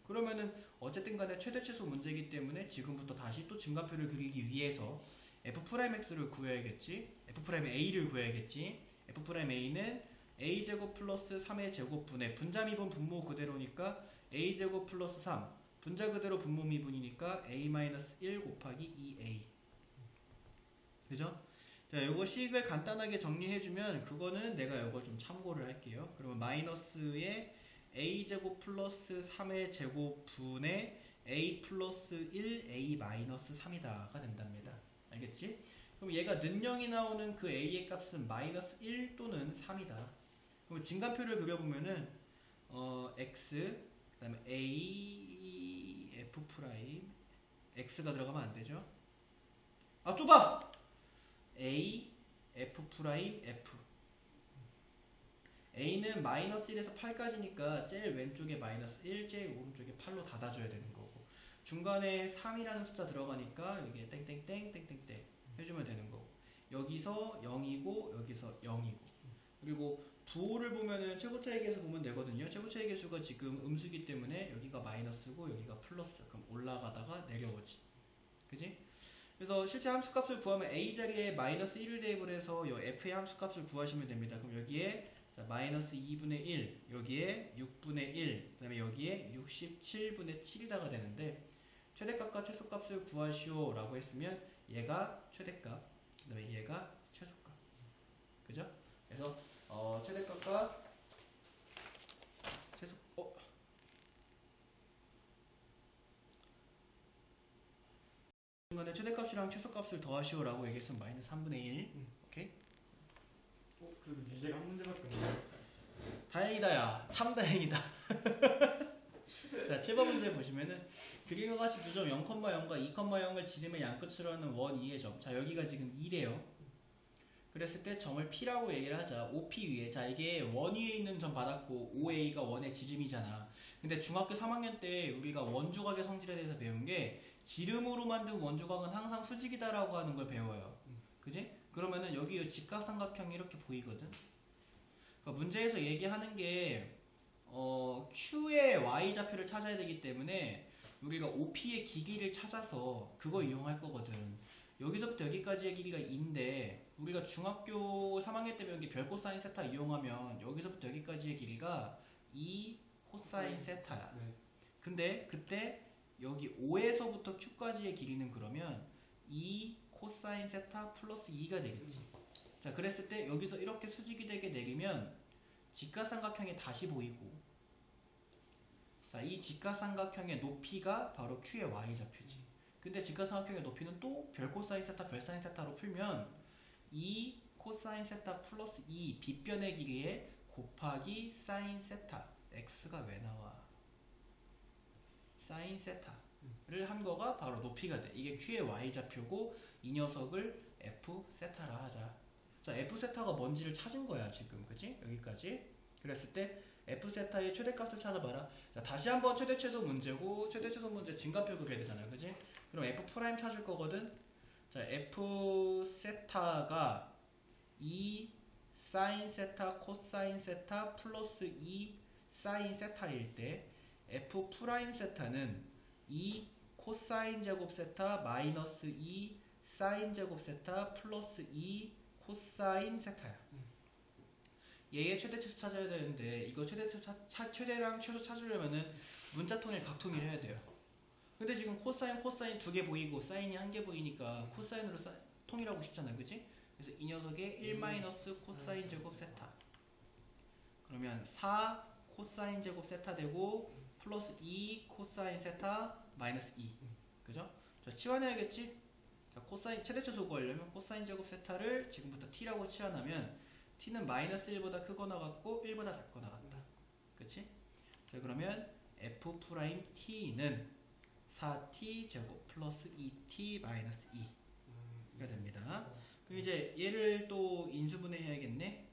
[SPEAKER 1] 그러면은 어쨌든 간에 최대 최소 문제이기 때문에 지금부터 다시 또 증가표를 그리기 위해서 f'x를 구해야겠지. f'a를 구해야겠지. f'a는 a제곱 플러스 3의 제곱분의 분자 미분 분모 그대로니까 a제곱 플러스 3 분자 그대로 분모 미분이니까 a-1 곱하기 2a 그죠? 자, 요거 식을 간단하게 정리해주면 그거는 내가 요걸 좀 참고를 할게요. 그러면 마이너스에 a제곱 플러스 3의 제곱분의 a 플러스 1 a 마이너스 3이다가 된답니다. 알겠지? 그럼 얘가 는 0이 나오는 그 a의 값은 마이너스 1 또는 3이다. 그럼 진간표를 그려보면은 x 그 다음에 a f 프라임 x가 들어가면 안 되죠? 아 좁아! a f 프라임 f a는 마이너스 1에서 8까지니까 제일 왼쪽에 마이너스 1, 제일 오른쪽에 8로 닫아줘야 되는 거고 중간에 3이라는 숫자 들어가니까 여기에 땡땡땡 땡땡땡 해주면 되는 거고 여기서 0이고 여기서 0이고 그리고 부호를 보면은 최고차의 계수 보면 되거든요. 최고차의 계수가 지금 음수기 때문에 여기가 마이너스고 여기가 플러스. 그럼 올라가다가 내려오지. 그지? 그래서 실제 함수값을 구하면 a 자리에 마이너스 1을 대입을 해서 요 f의 함수값을 구하시면 됩니다. 그럼 여기에 자, 마이너스 2분의 1, 여기에 6분의 1, 그 다음에 여기에 67분의 7이다가 되는데 최대값과 최소값을 구하시오 라고 했으면 얘가 최대값, 그 다음에 얘가 최소값. 그죠? 그래서 최대값과 최소 중간에 최대값이랑 최소값을 더하시오 라고 얘기했으면 마이너스 3분의 1. 오케이?
[SPEAKER 2] 그래도 미제가 한 문제밖에 없네.
[SPEAKER 1] 다행이다 야. 참 다행이다. 자 7번 문제 보시면은 그림과 같이 두 점 0,0과 2,0을 지름의 양끝으로 하는 원 2의 점. 자 여기가 지금 2래요. 그랬을 때 점을 P라고 얘기를 하자. OP 위에. 자 이게 원 위에 있는 점 받았고 OA가 원의 지름이잖아. 근데 중학교 3학년 때 우리가 원주각의 성질에 대해서 배운 게 지름으로 만든 원주각은 항상 수직이다라고 하는 걸 배워요. 그지? 그러면은 여기 직각삼각형이 이렇게 보이거든. 그러니까 문제에서 얘기하는 게 Q의 Y좌표를 찾아야 되기 때문에 우리가 OP의 기기를 찾아서 그거 이용할 거거든. 여기서부터 여기까지의 길이가 2인데 우리가 중학교 3학년 때 배운 게 별코사인 세타 이용하면 여기서부터 여기까지의 길이가 2 코사인 세타야.
[SPEAKER 2] 네.
[SPEAKER 1] 근데 그때 여기 5에서부터 Q까지의 길이는 그러면 2 코사인 세타 플러스 2가 되겠지. 자 그랬을 때 여기서 이렇게 수직이 되게 내리면 직각삼각형이 다시 보이고 자 이 직각삼각형의 높이가 바로 Q의 Y좌표지. 근데 직각삼각형의 높이는 또 별코사인 세타 별사인 세타로 풀면 2 코사인 세타 플러스 2 빗변의 길이에 곱하기 사인 세타 x가 왜 나와? 사인 세타를 한 거가 바로 높이가 돼. 이게 Q의 Y좌표고 이 녀석을 F 세타라 하자. 자 F 세타가 뭔지를 찾은 거야 지금. 그치? 여기까지. 그랬을 때 F 세타의 최대값을 찾아봐라. 자 다시 한번 최대 최소 문제고 최대 최소 문제 증가표 그려야 되잖아요. 그치? 그럼 F 프라임 찾을 거거든. 자 F 세타가 2 사인 세타 코사인 세타 플러스 2 사인 세타일 때 F 프라임 세타는 2 코사인 제곱 세타 마이너스 2 사인 제곱 세타 플러스 2 코사인 세타야. 얘의 최대 최소 찾아야 되는데 이거 최대랑 최소 찾으려면은 문자통일 각통일 해야 돼요. 근데 지금 코사인 두 개 보이고 사인이 한 개 보이니까 코사인으로 통일하고 싶잖아요. 그치? 그래서 이 녀석의 1 마이너스 코사인 제곱 세타. 그러면 4 코사인 제곱 세타 되고 플러스 2 코사인 세타 마이너스 2. 그죠? 자, 치환해야겠지? 자, 코사인 최대 최소 구하려면 코사인 제곱 세타를 지금부터 t라고 치환하면 t는 마이너스 1보다 크거나 같고 1보다 작거나 같다. 그치? 자, 그러면 f 프라임 t는 4t 제곱 플러스 2t 마이너스 2가 됩니다. 그럼 이제 얘를 또 인수분해 해야겠네.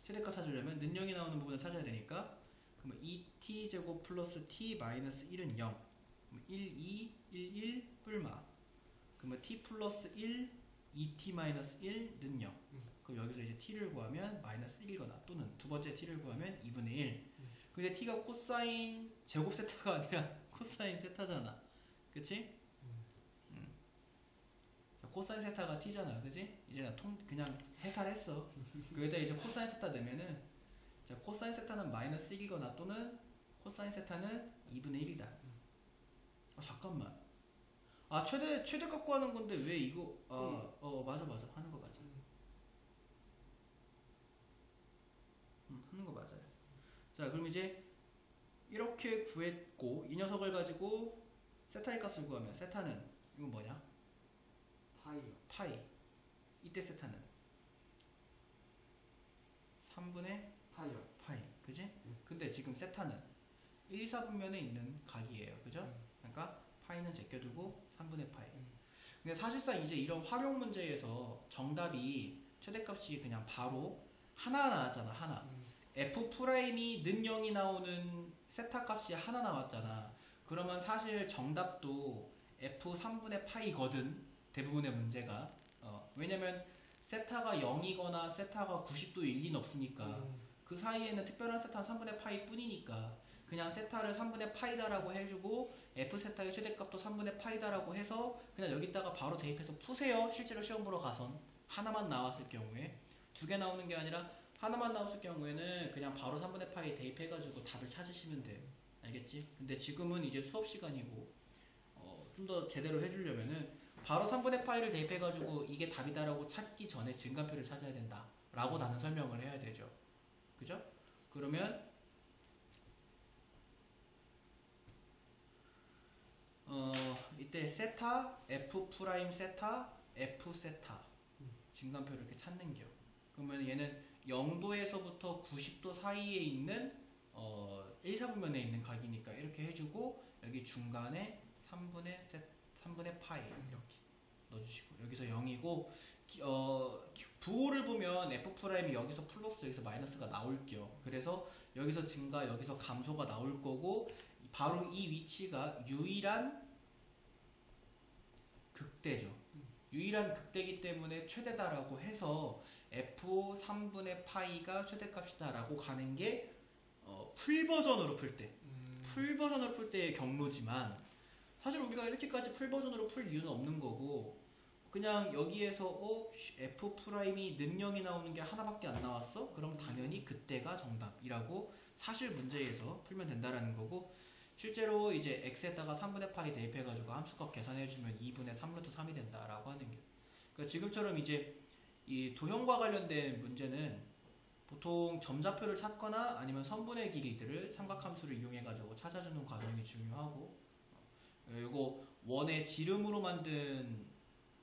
[SPEAKER 1] 최대값 찾으려면 능력이 나오는 부분을 찾아야 되니까 그러면 2t 제곱 플러스 t 마이너스 1은 0. 그럼 1, 2, 1, 1 뿔마. 그러면 t 플러스 1, 2t 마이너스 1는 0. 그럼 여기서 이제 t를 구하면 마이너스 1이거나 또는 두 번째 t를 구하면 2분의 1. 근데 t가 코사인 제곱 세타가 아니라 코사인 세타잖아. 그치? 코사인 세타가 t잖아. 그치? 이제 나 그냥 해탈했어. 그에다 이제 코사인 세타 되면은 자, 코사인 세타는 마이너스 1이거나 또는 코사인 세타는 2분의 1이다. 잠깐만. 아, 최대 갖고 하는 건데 왜 이거, 맞아. 하는 거 맞아. 하는 거 맞아요. 자, 그럼 이제 이렇게 구했고, 이 녀석을 가지고 세타의 값을 구하면, 세타는, 이건 뭐냐?
[SPEAKER 2] 파이요.
[SPEAKER 1] 파이. 이때 세타는 3분의
[SPEAKER 2] 파이요.
[SPEAKER 1] 파이. 그지? 근데 지금 세타는 1, 4분면에 있는 각이에요. 그죠? 그러니까 파이는 제껴두고 3분의 파이. 근데 사실상 이제 이런 활용 문제에서 정답이 최대값이 그냥 바로 하나 나왔잖아. 하나. F'이 는 0이 나오는 세타 값이 하나 나왔잖아. 그러면 사실 정답도 F 3분의 파이거든. 대부분의 문제가. 왜냐면 세타가 0이거나 세타가 90도일 리는 없으니까. 그 사이에는 특별한 세타는 3분의 파이 뿐이니까 그냥 세타를 3분의 파이다라고 해주고 F 세타의 최대값도 3분의 파이다라고 해서 그냥 여기다가 바로 대입해서 푸세요. 실제로 시험 보러 가선 하나만 나왔을 경우에 두 개 나오는 게 아니라 하나만 나왔을 경우에는 그냥 바로 3분의 파이 대입해가지고 답을 찾으시면 돼. 알겠지? 근데 지금은 이제 수업 시간이고 좀 더 제대로 해주려면은 바로 3분의 파이를 대입해가지고 이게 답이다라고 찾기 전에 증가표를 찾아야 된다 라고 나는 설명을 해야 되죠. 그죠? 그러면 이때 세타, F 프라임 세타, F 세타 증간표를 이렇게 찾는 겨. 그러면 얘는 0도에서부터 90도 사이에 있는 1, 4분면에 있는 각이니까 이렇게 해주고 여기 중간에 3분의 파이 이렇게 넣어주시고 여기서 0이고 부호를 보면 F'이 여기서 플러스 여기서 마이너스가 나올게요. 그래서 여기서 증가 여기서 감소가 나올 거고 바로 이 위치가 유일한 극대죠. 유일한 극대이기 때문에 최대다라고 해서 F 3분의 파이가 최대값이다 라고 가는 게 풀 버전으로 풀 때. 풀 버전으로 풀 때의 경로지만 사실 우리가 이렇게까지 풀 버전으로 풀 이유는 없는 거고 그냥 여기에서 F 프라임이 는 0이 나오는 게 하나밖에 안 나왔어? 그럼 당연히 그때가 정답이라고 사실 문제에서 풀면 된다라는 거고 실제로 이제 x에다가 3분의 파이 대입해가지고 함수값 계산해주면 2분의 3루트 3이 된다라고 하는 게 그러니까 지금처럼 이제 이 도형과 관련된 문제는 보통 점좌표를 찾거나 아니면 선분의 길이들을 삼각함수를 이용해가지고 찾아주는 과정이 중요하고 이거 원의 지름으로 만든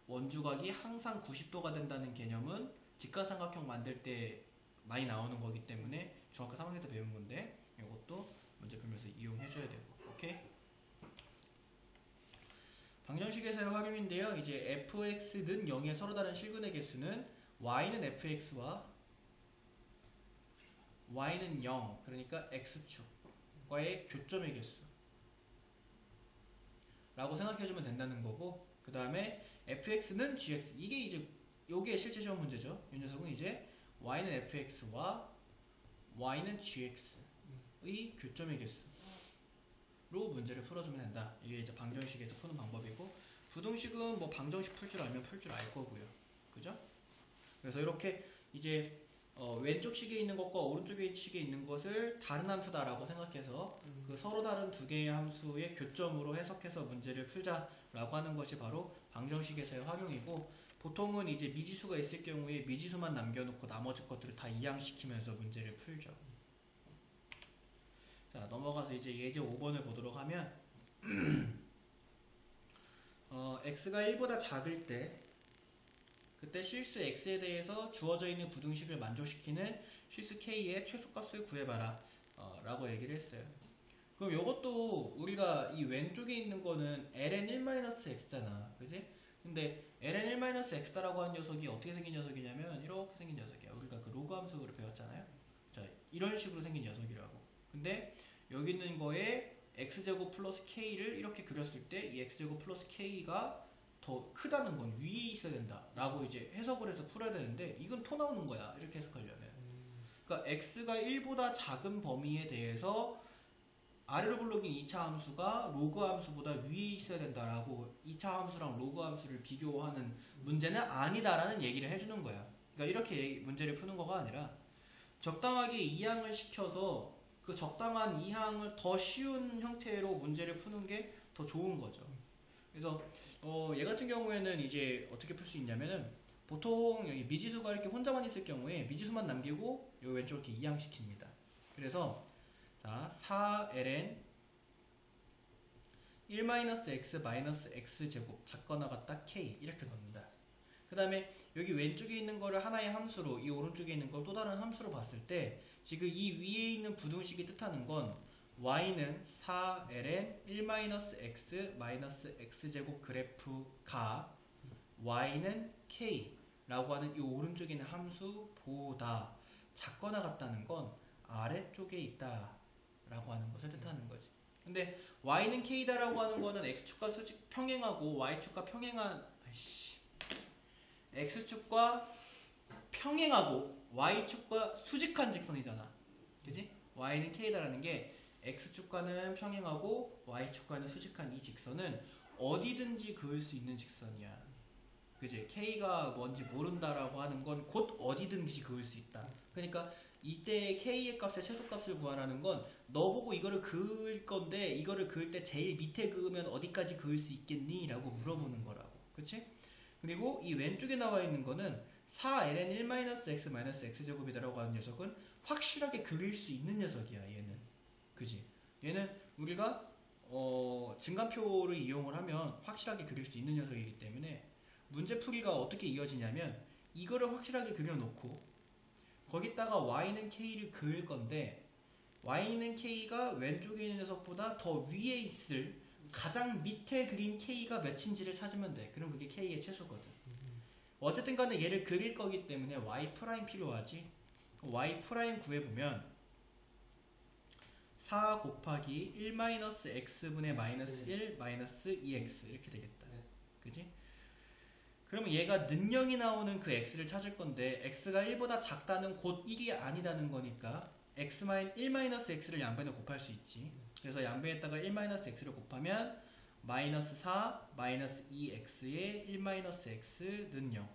[SPEAKER 1] 원주각이 항상 90도가 된다는 개념은 직각삼각형 만들 때 많이 나오는 거기 때문에 중학교 3학년 때 배운 건데 이것도 문제 풀면서 이용해줘야 되고 오케이? 방정식에서의 활용인데요. 이제 fx는 0의 서로 다른 실근의 개수는 y는 fx와 y는 0 그러니까 x축과의 교점의 개수 라고 생각해주면 된다는 거고 그 다음에 fx는 gx 이게 이제 요게 실제 시험 문제죠. 이 녀석은 이제 y는 fx와 y는 gx의 교점의 개수로 문제를 풀어주면 된다. 이게 이제 방정식에서 푸는 방법이고 부등식은 뭐 방정식 풀 줄 알면 풀 줄 알 거고요. 그죠? 그래서 이렇게 이제 왼쪽 식에 있는 것과 오른쪽 식에 있는 것을 다른 함수다라고 생각해서 그 서로 다른 두 개의 함수의 교점으로 해석해서 문제를 풀자라고 하는 것이 바로 방정식에서의 활용이고 보통은 이제 미지수가 있을 경우에 미지수만 남겨놓고 나머지 것들을 다 이항시키면서 문제를 풀죠. 자 넘어가서 이제 예제 5번을 보도록 하면 x가 1보다 작을 때 그때 실수 x에 대해서 주어져 있는 부등식을 만족시키는 실수 k의 최소값을 구해봐라 라고 얘기를 했어요. 그럼 이것도 우리가 이 왼쪽에 있는 거는 ln1-x잖아. 그지? 근데 ln1-x다라고 한 녀석이 어떻게 생긴 녀석이냐면 이렇게 생긴 녀석이야. 우리가 그 로그 함수를 배웠잖아요. 자, 이런 식으로 생긴 녀석이라고. 근데 여기 있는 거에 x제곱 플러스 k를 이렇게 그렸을 때 이 x제곱 플러스 k가 더 크다는 건 위에 있어야 된다 라고 이제 해석을 해서 풀어야 되는데 이건 토 나오는 거야. 이렇게 해석하려면 그러니까 x가 1보다 작은 범위에 대해서 아래로 불러긴 2차 함수가 로그 함수보다 위에 있어야 된다라고 2차 함수랑 로그 함수를 비교하는 문제는 아니다라는 얘기를 해주는 거야. 그러니까 이렇게 문제를 푸는 거가 아니라 적당하게 이항을 시켜서 그 적당한 이항을 더 쉬운 형태로 문제를 푸는 게 더 좋은 거죠. 그래서 얘 같은 경우에는 이제 어떻게 풀 수 있냐면은 보통 여기 미지수가 이렇게 혼자만 있을 경우에 미지수만 남기고 요 왼쪽 이렇게 이항시킵니다. 그래서 자 4ln 1-x-x제곱 작거나 같다 k 이렇게 넣는다. 그 다음에 여기 왼쪽에 있는 거를 하나의 함수로 이 오른쪽에 있는 걸 또 다른 함수로 봤을 때 지금 이 위에 있는 부등식이 뜻하는 건 y는 4ln 1-x-x제곱 그래프가 y는 k라고 하는 이 오른쪽에 있는 함수보다 작거나 같다는 건 아래쪽에 있다라고 하는 것을 뜻하는 거지. 근데 y는 k다라고 하는 거는 x축과 평행하고 y축과 x축과 평행하고 y축과 수직한 직선이잖아. 그지? y는 k다라는 게 x축과는 평행하고 y축과는 수직한 이 직선은 어디든지 그을 수 있는 직선이야. 그지? k가 뭔지 모른다라고 하는 건 곧 어디든지 그을 수 있다. 그러니까 이때 k의 값의 최소값을 구하라는 건 너 보고 이거를 그을 건데 이거를 그을 때 제일 밑에 그으면 어디까지 그을 수 있겠니? 라고 물어보는 거라고. 그치? 그리고 이 왼쪽에 나와 있는 거는 4ln1-x-x제곱이다라고 하는 녀석은 확실하게 그릴 수 있는 녀석이야. 얘는. 그지? 얘는 우리가 증가표를 이용을 하면 확실하게 그릴 수 있는 녀석이기 때문에 문제풀이가 어떻게 이어지냐면 이거를 확실하게 그려놓고 거기다가 y는 k를 그을 건데 y는 k가 왼쪽에 있는 녀석보다 더 위에 있을 가장 밑에 그린 k가 몇인지를 찾으면 돼. 그럼 그게 k의 최소거든. 어쨌든 간에 얘를 그릴 거기 때문에 y 프라임 필요하지. y 프라임 구해보면 4 곱하기 1-x분의 마이너스 1 마이너스 2x 이렇게 되겠다. 그지? 그러면 얘가 능령이 나오는 그 x를 찾을 건데 x가 1보다 작다는 곧 1이 아니다는 거니까 1-x를 양변에 곱할 수 있지. 그래서 양변에다가 1-x를 곱하면 마이너스 4 마이너스 2x에 1-x는 0.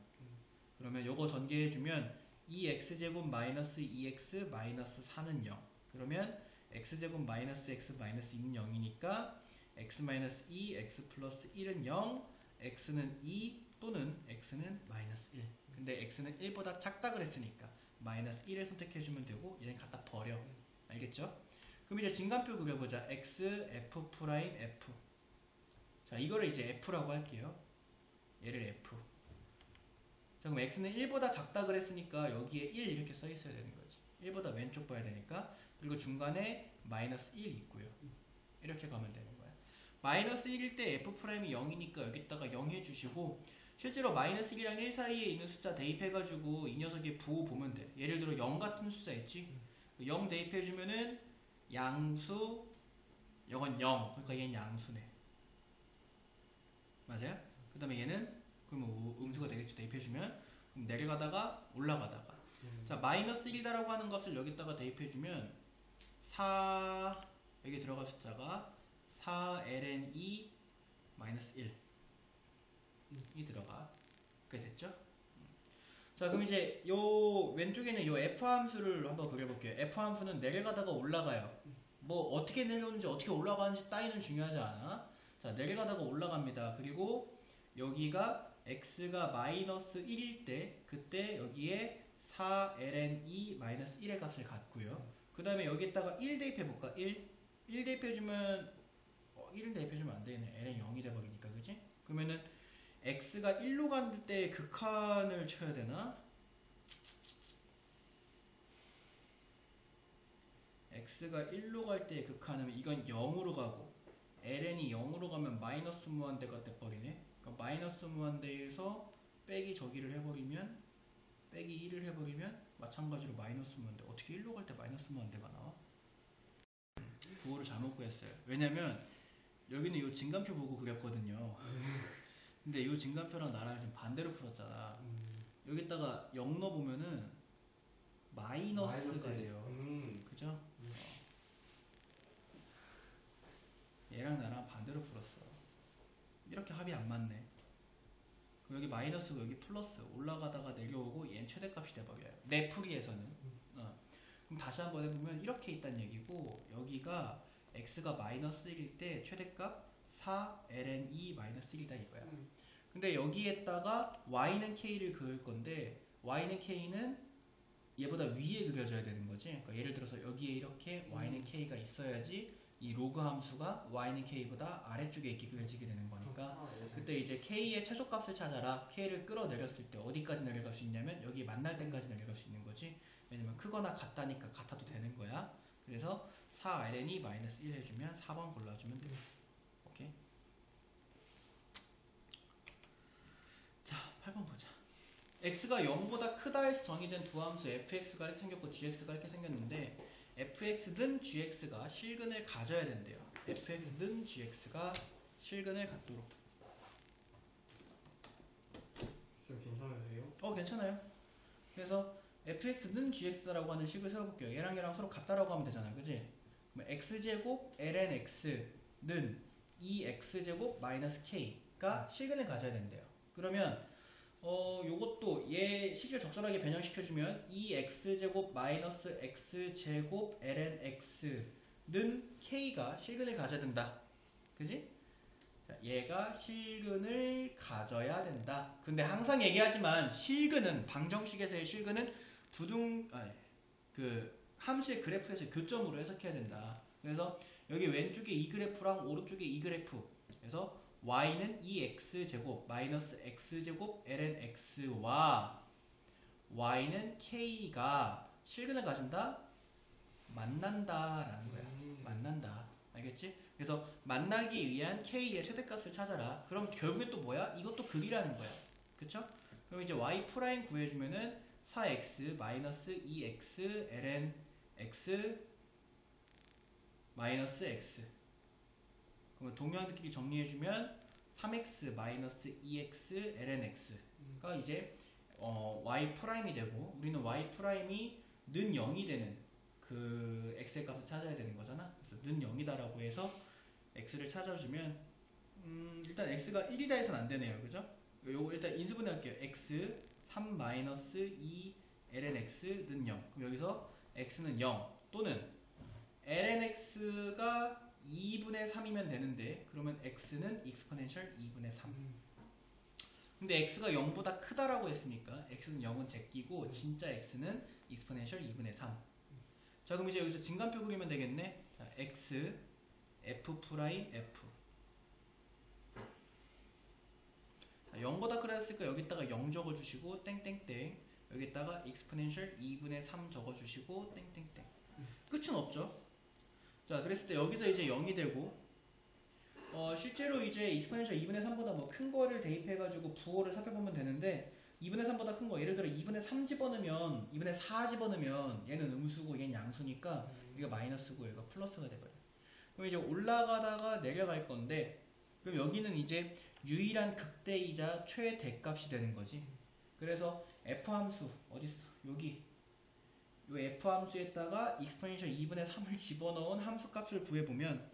[SPEAKER 1] 그러면 요거 전개해주면 2x제곱 마이너스 2x 마이너스 4는 0. 그러면 x제곱 마이너스 x 마이너스 2는 0이니까 x 마이너스 2 x 플러스 1은 0 x는 2 또는 x는 마이너스 1. 근데 x는 1보다 작다 그랬으니까 마이너스 1을 선택해주면 되고 얘는 갖다 버려. 알겠죠? 그럼 이제 진간표 그려보자. x, f 프라임, f. 자, 이거를 이제 f라고 할게요. 얘를 f. 자, 그럼 x는 1보다 작다 그랬으니까 여기에 1 이렇게 써 있어야 되는 거지. 1보다 왼쪽 봐야 되니까. 그리고 중간에 마이너스 1 있고요. 이렇게 가면 되는 거야. 마이너스 1일 때 f 프라임이 0이니까 여기다가 0 해주시고 실제로 마이너스 1이랑 1 사이에 있는 숫자 대입해가지고 이 녀석에 부호 보면 돼. 예를 들어 0 같은 숫자 있지? 0 대입해주면은 양수 0은 0. 그러니까 얘는 양수네. 맞아요? 그 다음에 얘는 그러면 음수가 되겠죠. 대입해주면 그럼 내려가다가 올라가다가 자 마이너스 1이다라고 하는 것을 여기다가 대입해주면 4 여기 들어갈 숫자가 4ln2 마이너스 1이 들어가. 그게 됐죠? 자 그럼 이제 요 왼쪽에는 요 f 함수를 한번 그려볼게요. f 함수는 내려가다가 올라가요. 뭐 어떻게 내려오는지 어떻게 올라가는지 따위는 중요하지 않아. 자 내려가다가 올라갑니다. 그리고 여기가 x가 마이너스 1일 때 그때 여기에 4ln2 마이너스 1의 값을 갖고요. 그 다음에 여기에다가 1 대입해볼까? 1 대입해주면 1을 대입해주면 안되네. ln 0이 돼버리니까 그지? 그러면은 x가 1로 갈 때 극한을 쳐야 되나? x가 1로 갈 때 극한은 이건 0으로 가고 ln이 0으로 가면 마이너스 무한대가 돼버리네. 그러니까 마이너스 무한대에서 빼기 저기를 해버리면 빼기 1을 해버리면 마찬가지로 마이너스 무한대. 어떻게 1로 갈 때 마이너스 무한대가 나와? 부호를 잘못 구했어요. 왜냐면 여기는 이 진간표 보고 그렸거든요. 근데 이 진간표랑 나랑 좀 반대로 풀었잖아. 여기다가 0 넣어보면은 마이너스가 돼요. 그죠? 얘랑 나랑 반대로 풀었어. 이렇게 합이 안 맞네. 그럼 여기 마이너스고 여기 플러스 올라가다가 내려오고 얘는 최대값이 돼버려요. 내 풀이에서는. 그럼 다시 한번 해보면 이렇게 있다는 얘기고 여기가 x가 마이너스 1일 때 최대값 4ln2 마이너스 1이다 이거야. 근데 여기에다가 y는 k를 그을 건데 y는 k는 얘보다 위에 그려져야 되는 거지. 그러니까 예를 들어서 여기에 이렇게 y는 k가 있어야지 이 로그 함수가 y는 k보다 아래쪽에 있게 그려지게 되는 거니까 그때 이제 k의 최소값을 찾아라. k를 끌어내렸을 때 어디까지 내려갈 수 있냐면 여기 만날 때까지 내려갈 수 있는 거지. 왜냐면 크거나 같다니까 같아도 되는 거야. 그래서 4ln이 마이너스 1 해주면 4번 골라주면 돼. 오케이. 자 8번 보자. x가 0보다 크다 해서 정의된 두 함수 fx가 이렇게 생겼고 gx가 이렇게 생겼는데 fx든 gx가 실근을 가져야 된대요. fx든 gx가 실근을 갖도록.
[SPEAKER 2] 쌤 괜찮으세요?
[SPEAKER 1] 괜찮아요. 그래서 fx는 gx라고 하는 식을 세워볼게요. 얘랑 얘랑 서로 같다라고 하면 되잖아. 그지? 그럼 x제곱 ln x는 2x제곱 마이너스 k가 실근을 가져야 된대요. 그러면 요것도 얘 식을 적절하게 변형시켜주면 2x제곱 마이너스 x제곱 ln x는 k가 실근을 가져야 된다. 그지? 자, 얘가 실근을 가져야 된다. 근데 항상 얘기하지만 실근은 방정식에서의 실근은 그 함수의 그래프에서 교점으로 해석해야 된다. 그래서 여기 왼쪽에 이 그래프랑 오른쪽에 이 그래프. 그래서 y는 2x제곱 마이너스 x제곱 ln x와 y는 k가 실근을 가진다? 만난다라는 거야. 만난다. 알겠지? 그래서 만나기 위한 k의 최대값을 찾아라. 그럼 결국에 또 뭐야? 이것도 급이라는 거야. 그쵸? 그럼 이제 y 프라임 구해주면은 4x 마이너스 2x ln x 마이너스 x. 그러면 동명항끼리 정리해주면 3x 마이너스 2x ln x가 이제 y 프라임이 되고, 우리는 y 프라임이 는 0이 되는 그 x의 값을 찾아야 되는 거잖아. 그래서 는 0이다라고 해서 x를 찾아주면 일단 x가 1이다 해서는 안 되네요. 그죠? 요거 일단 인수분해 할게요. x 3 마이너스 2 ln x는 0. 그럼 여기서 x는 0 또는 ln x가 2분의 3이면 되는데, 그러면 x는 익스포넨셜 2분의 3. 근데 x가 0보다 크다라고 했으니까 x는 0은 제끼고 진짜 x는 익스포넨셜 2분의 3. 자, 그럼 이제 여기서 증간표 그리면 되겠네. 자, x f 프라임 f. 자, 0보다 크다 했으니까 여기다가 0 적어주시고 땡땡땡. 여기다가 익스포넨셜 2분의 3 적어주시고 땡땡땡. 끝은 없죠. 자, 그랬을 때 여기서 이제 0이 되고, 실제로 이제 익스포넨셜 2분의 3보다 뭐 큰 거를 대입해가지고 부호를 살펴보면 되는데, 2분의 3보다 큰 거, 예를 들어 2분의 3 집어넣으면, 2분의 4 집어넣으면 얘는 음수고 얘는 양수니까 이거 마이너스고 얘가 플러스가 돼버려요. 그럼 이제 올라가다가 내려갈 건데, 그럼 여기는 이제 유일한 극대이자 최대값이 되는 거지. 그래서 f함수 어딨어? 여기 요 f함수에다가 익스포넨셜 2분의 3을 집어넣은 함수값을 구해보면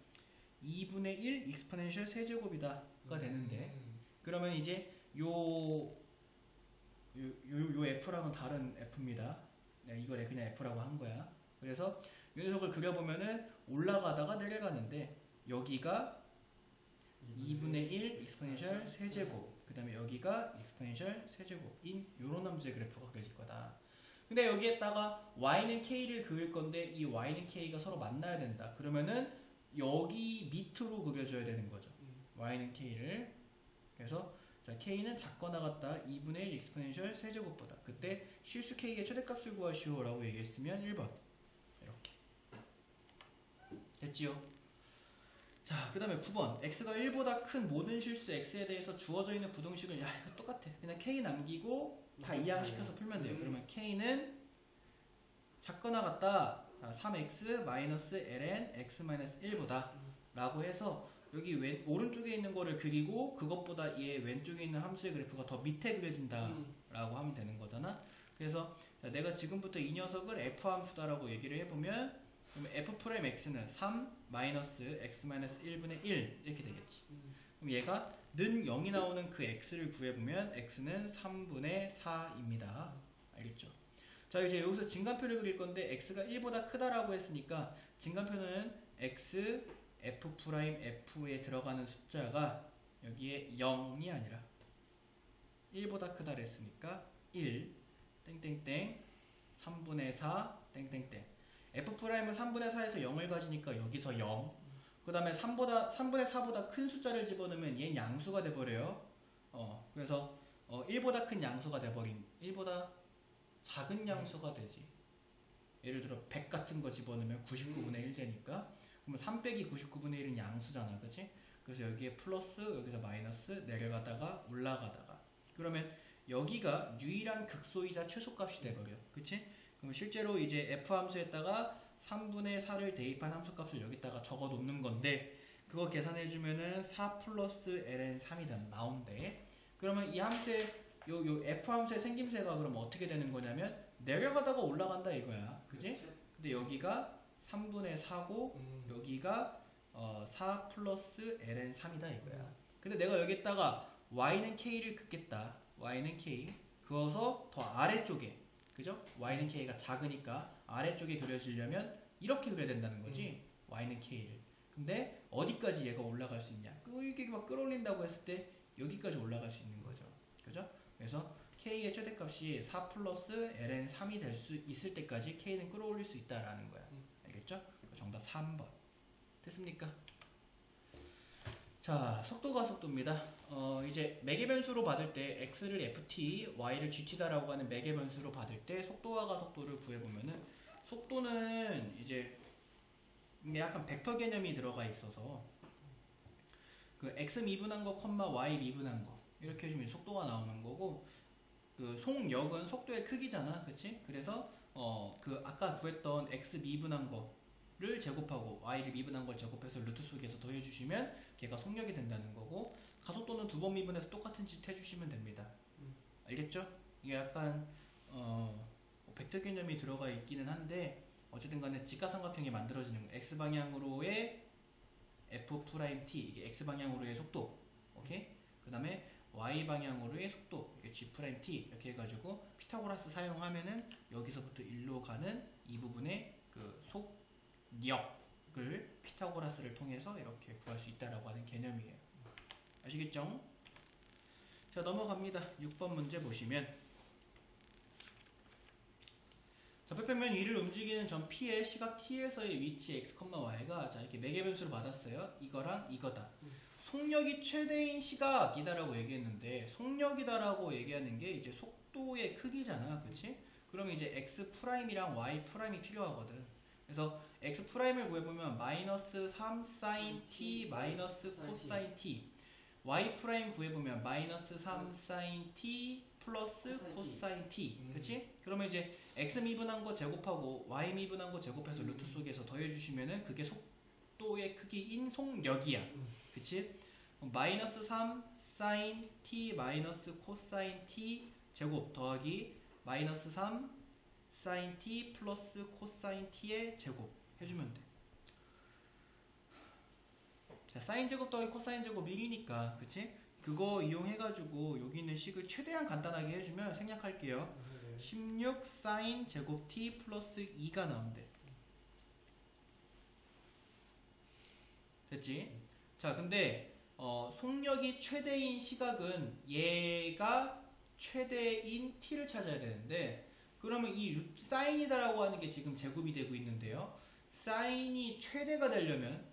[SPEAKER 1] 2분의 1 익스포넨셜 세제곱이다 가 되는데, 그러면 이제 요 f랑은 다른 f입니다. 이걸 그냥 f라고 한 거야. 그래서 이 녀석을 그려보면은 올라가다가 내려가는데, 여기가 2분의 1 익스포넨셜 세제곱, 그 다음에 여기가 익스포넨셜 세제곱인 요런 함수의 그래프가 그려질 거다. 근데 여기에다가 y는 k를 그릴 건데, 이 y는 k가 서로 만나야 된다. 그러면은 여기 밑으로 그려줘야 되는 거죠. y는 k를. 그래서 자, k는 작거나 같다 2분의 1 익스포넨셜 세제곱보다. 그때 실수 k의 최대값을 구하시오 라고 얘기했으면 1번 이렇게 됐지요? 자, 그 다음에 9번. x가 1보다 큰 모든 실수 x에 대해서 주어져 있는 부등식을, 야, 이거 똑같아. 그냥 k 남기고 다 이항시켜서 풀면 돼요. 그러면 k는 작거나 같다 3x 마이너스 ln x 마이너스 1보다 라고 해서, 여기 오른쪽에 있는 거를 그리고 그것보다 얘 왼쪽에 있는 함수의 그래프가 더 밑에 그려진다 라고 하면 되는 거잖아. 그래서 자, 내가 지금부터 이 녀석을 f함수다라고 얘기를 해보면, 그러면 f 프라임 x는 3 마이너스 x 마이너스 1분의 1 이렇게 되겠지. 그럼 얘가 는 0이 나오는 그 x를 구해보면 x는 3분의 4입니다. 알겠죠? 자, 이제 여기서 증간표를 그릴 건데, x가 1보다 크다라고 했으니까 증간표는 x f 프라임 f에 들어가는 숫자가 여기에 0이 아니라 1보다 크다 그랬으니까 1 땡땡땡 3분의 4 땡땡땡. f 프라임은 3분의 4에서 0을 가지니까 여기서 0. 그 다음에 3분의 4보다 큰 숫자를 집어넣으면 얘는 양수가 돼버려요. 그래서 1보다 큰 양수가 돼버린, 1보다 작은 양수가 되지. 예를 들어 100 같은 거 집어넣으면 99분의 1제니까, 그러면 3 빼기 99분의 1은 양수잖아. 그치? 그래서 여기에 플러스, 여기서 마이너스, 내려가다가 올라가다가, 그러면 여기가 유일한 극소이자 최소값이 돼버려. 그치? 그럼 실제로 이제 f함수에다가 3분의 4를 대입한 함수값을 여기다가 적어 놓는 건데 그거 계산해주면은 4 플러스 ln 3이 나온대. 그러면 이 함수의 요 f 함수의 생김새가 그럼 어떻게 되는 거냐면 내려가다가 올라간다 이거야. 그지? 근데 여기가 3분의 4고 여기가 4 플러스 ln 3이다 이거야. 근데 내가 여기다가 y는 k를 긋겠다. y는 k 그어서 더 아래쪽에 그죠? y는 k가 작으니까 아래쪽에 그려지려면 이렇게 그려야 된다는 거지. y는 k를. 근데 어디까지 얘가 올라갈 수 있냐? 이렇게 막 끌어올린다고 했을 때 여기까지 올라갈 수 있는 거죠. 그죠? 그래서 k의 최대값이 4 플러스 ln 3이 될 수 있을 때까지 k는 끌어올릴 수 있다라는 거야. 알겠죠? 정답 3번. 됐습니까? 자, 속도가 속도입니다. 이제 매개 변수로 받을 때 x를 ft, y를 gt다라고 하는 매개 변수로 받을 때 속도와 가속도를 구해보면은 속도는 이제 이게 약간 벡터 개념이 들어가 있어서 그 x 미분한 거, y 미분한 거 이렇게 해주면 속도가 나오는 거고 그 속력은 속도의 크기잖아, 그치? 그래서 그 아까 구했던 x 미분한 거를 제곱하고 y를 미분한 걸 제곱해서 루트 속에서 더해주시면 걔가 속력이 된다는 거고 가속도는 두 번 미분해서 똑같은 짓 해주시면 됩니다. 알겠죠? 이게 약간 벡터 개념이 들어가 있기는 한데 어쨌든 간에 직각삼각형이 만들어지는 거예요. x방향으로의 f'(t) 이게 x방향으로의 속도 오케이? 그 다음에 y방향으로의 속도 이게 g'(t) 이렇게 해가지고 피타고라스 사용하면은 여기서부터 일로 가는 이 부분의 그 속력을 피타고라스를 통해서 이렇게 구할 수 있다라고 하는 개념이에요. 아시겠죠? 자, 넘어갑니다. 6번 문제 보시면 좌표평면 위를 움직이는 점 P의 시각 T에서의 위치 x, y가 자 이렇게 매개 변수를 받았어요. 이거랑 이거다. 속력이 최대인 시각이다라고 얘기했는데 속력이다라고 얘기하는 게 이제 속도의 크기잖아, 그렇지? 그러면 이제 x 프라임이랑 y 프라임이 필요하거든. 그래서 x 프라임을 구해보면 마이너스 3 sin t 마이너스 코사인 t, y 프라임 구해보면 마이너스 3 sin t 플러스 코사인 t, 그치? 그러면 이제 x 미분한 거 제곱하고 y 미분한 거 제곱해서 루트 속에서 더해주시면은 그게 속도의 크기인 속력이야, 그치? 마이너스 3 sin t 마이너스 코사인 t 제곱 더하기 마이너스 3 sin t 플러스 코사인 t의 제곱 해주면 돼. 자, 사인 제곱 더하기 코사인 제곱 1이니까, 그치? 그거 이용해가지고 여기 있는 식을 최대한 간단하게 해주면 생략할게요. 16 사인 제곱 t 플러스 2가 나온대. 됐지? 자, 근데 속력이 최대인 시각은 얘가 최대인 t를 찾아야 되는데 그러면 이 사인이다라고 하는 게 지금 제곱이 되고 있는데요. 사인이 최대가 되려면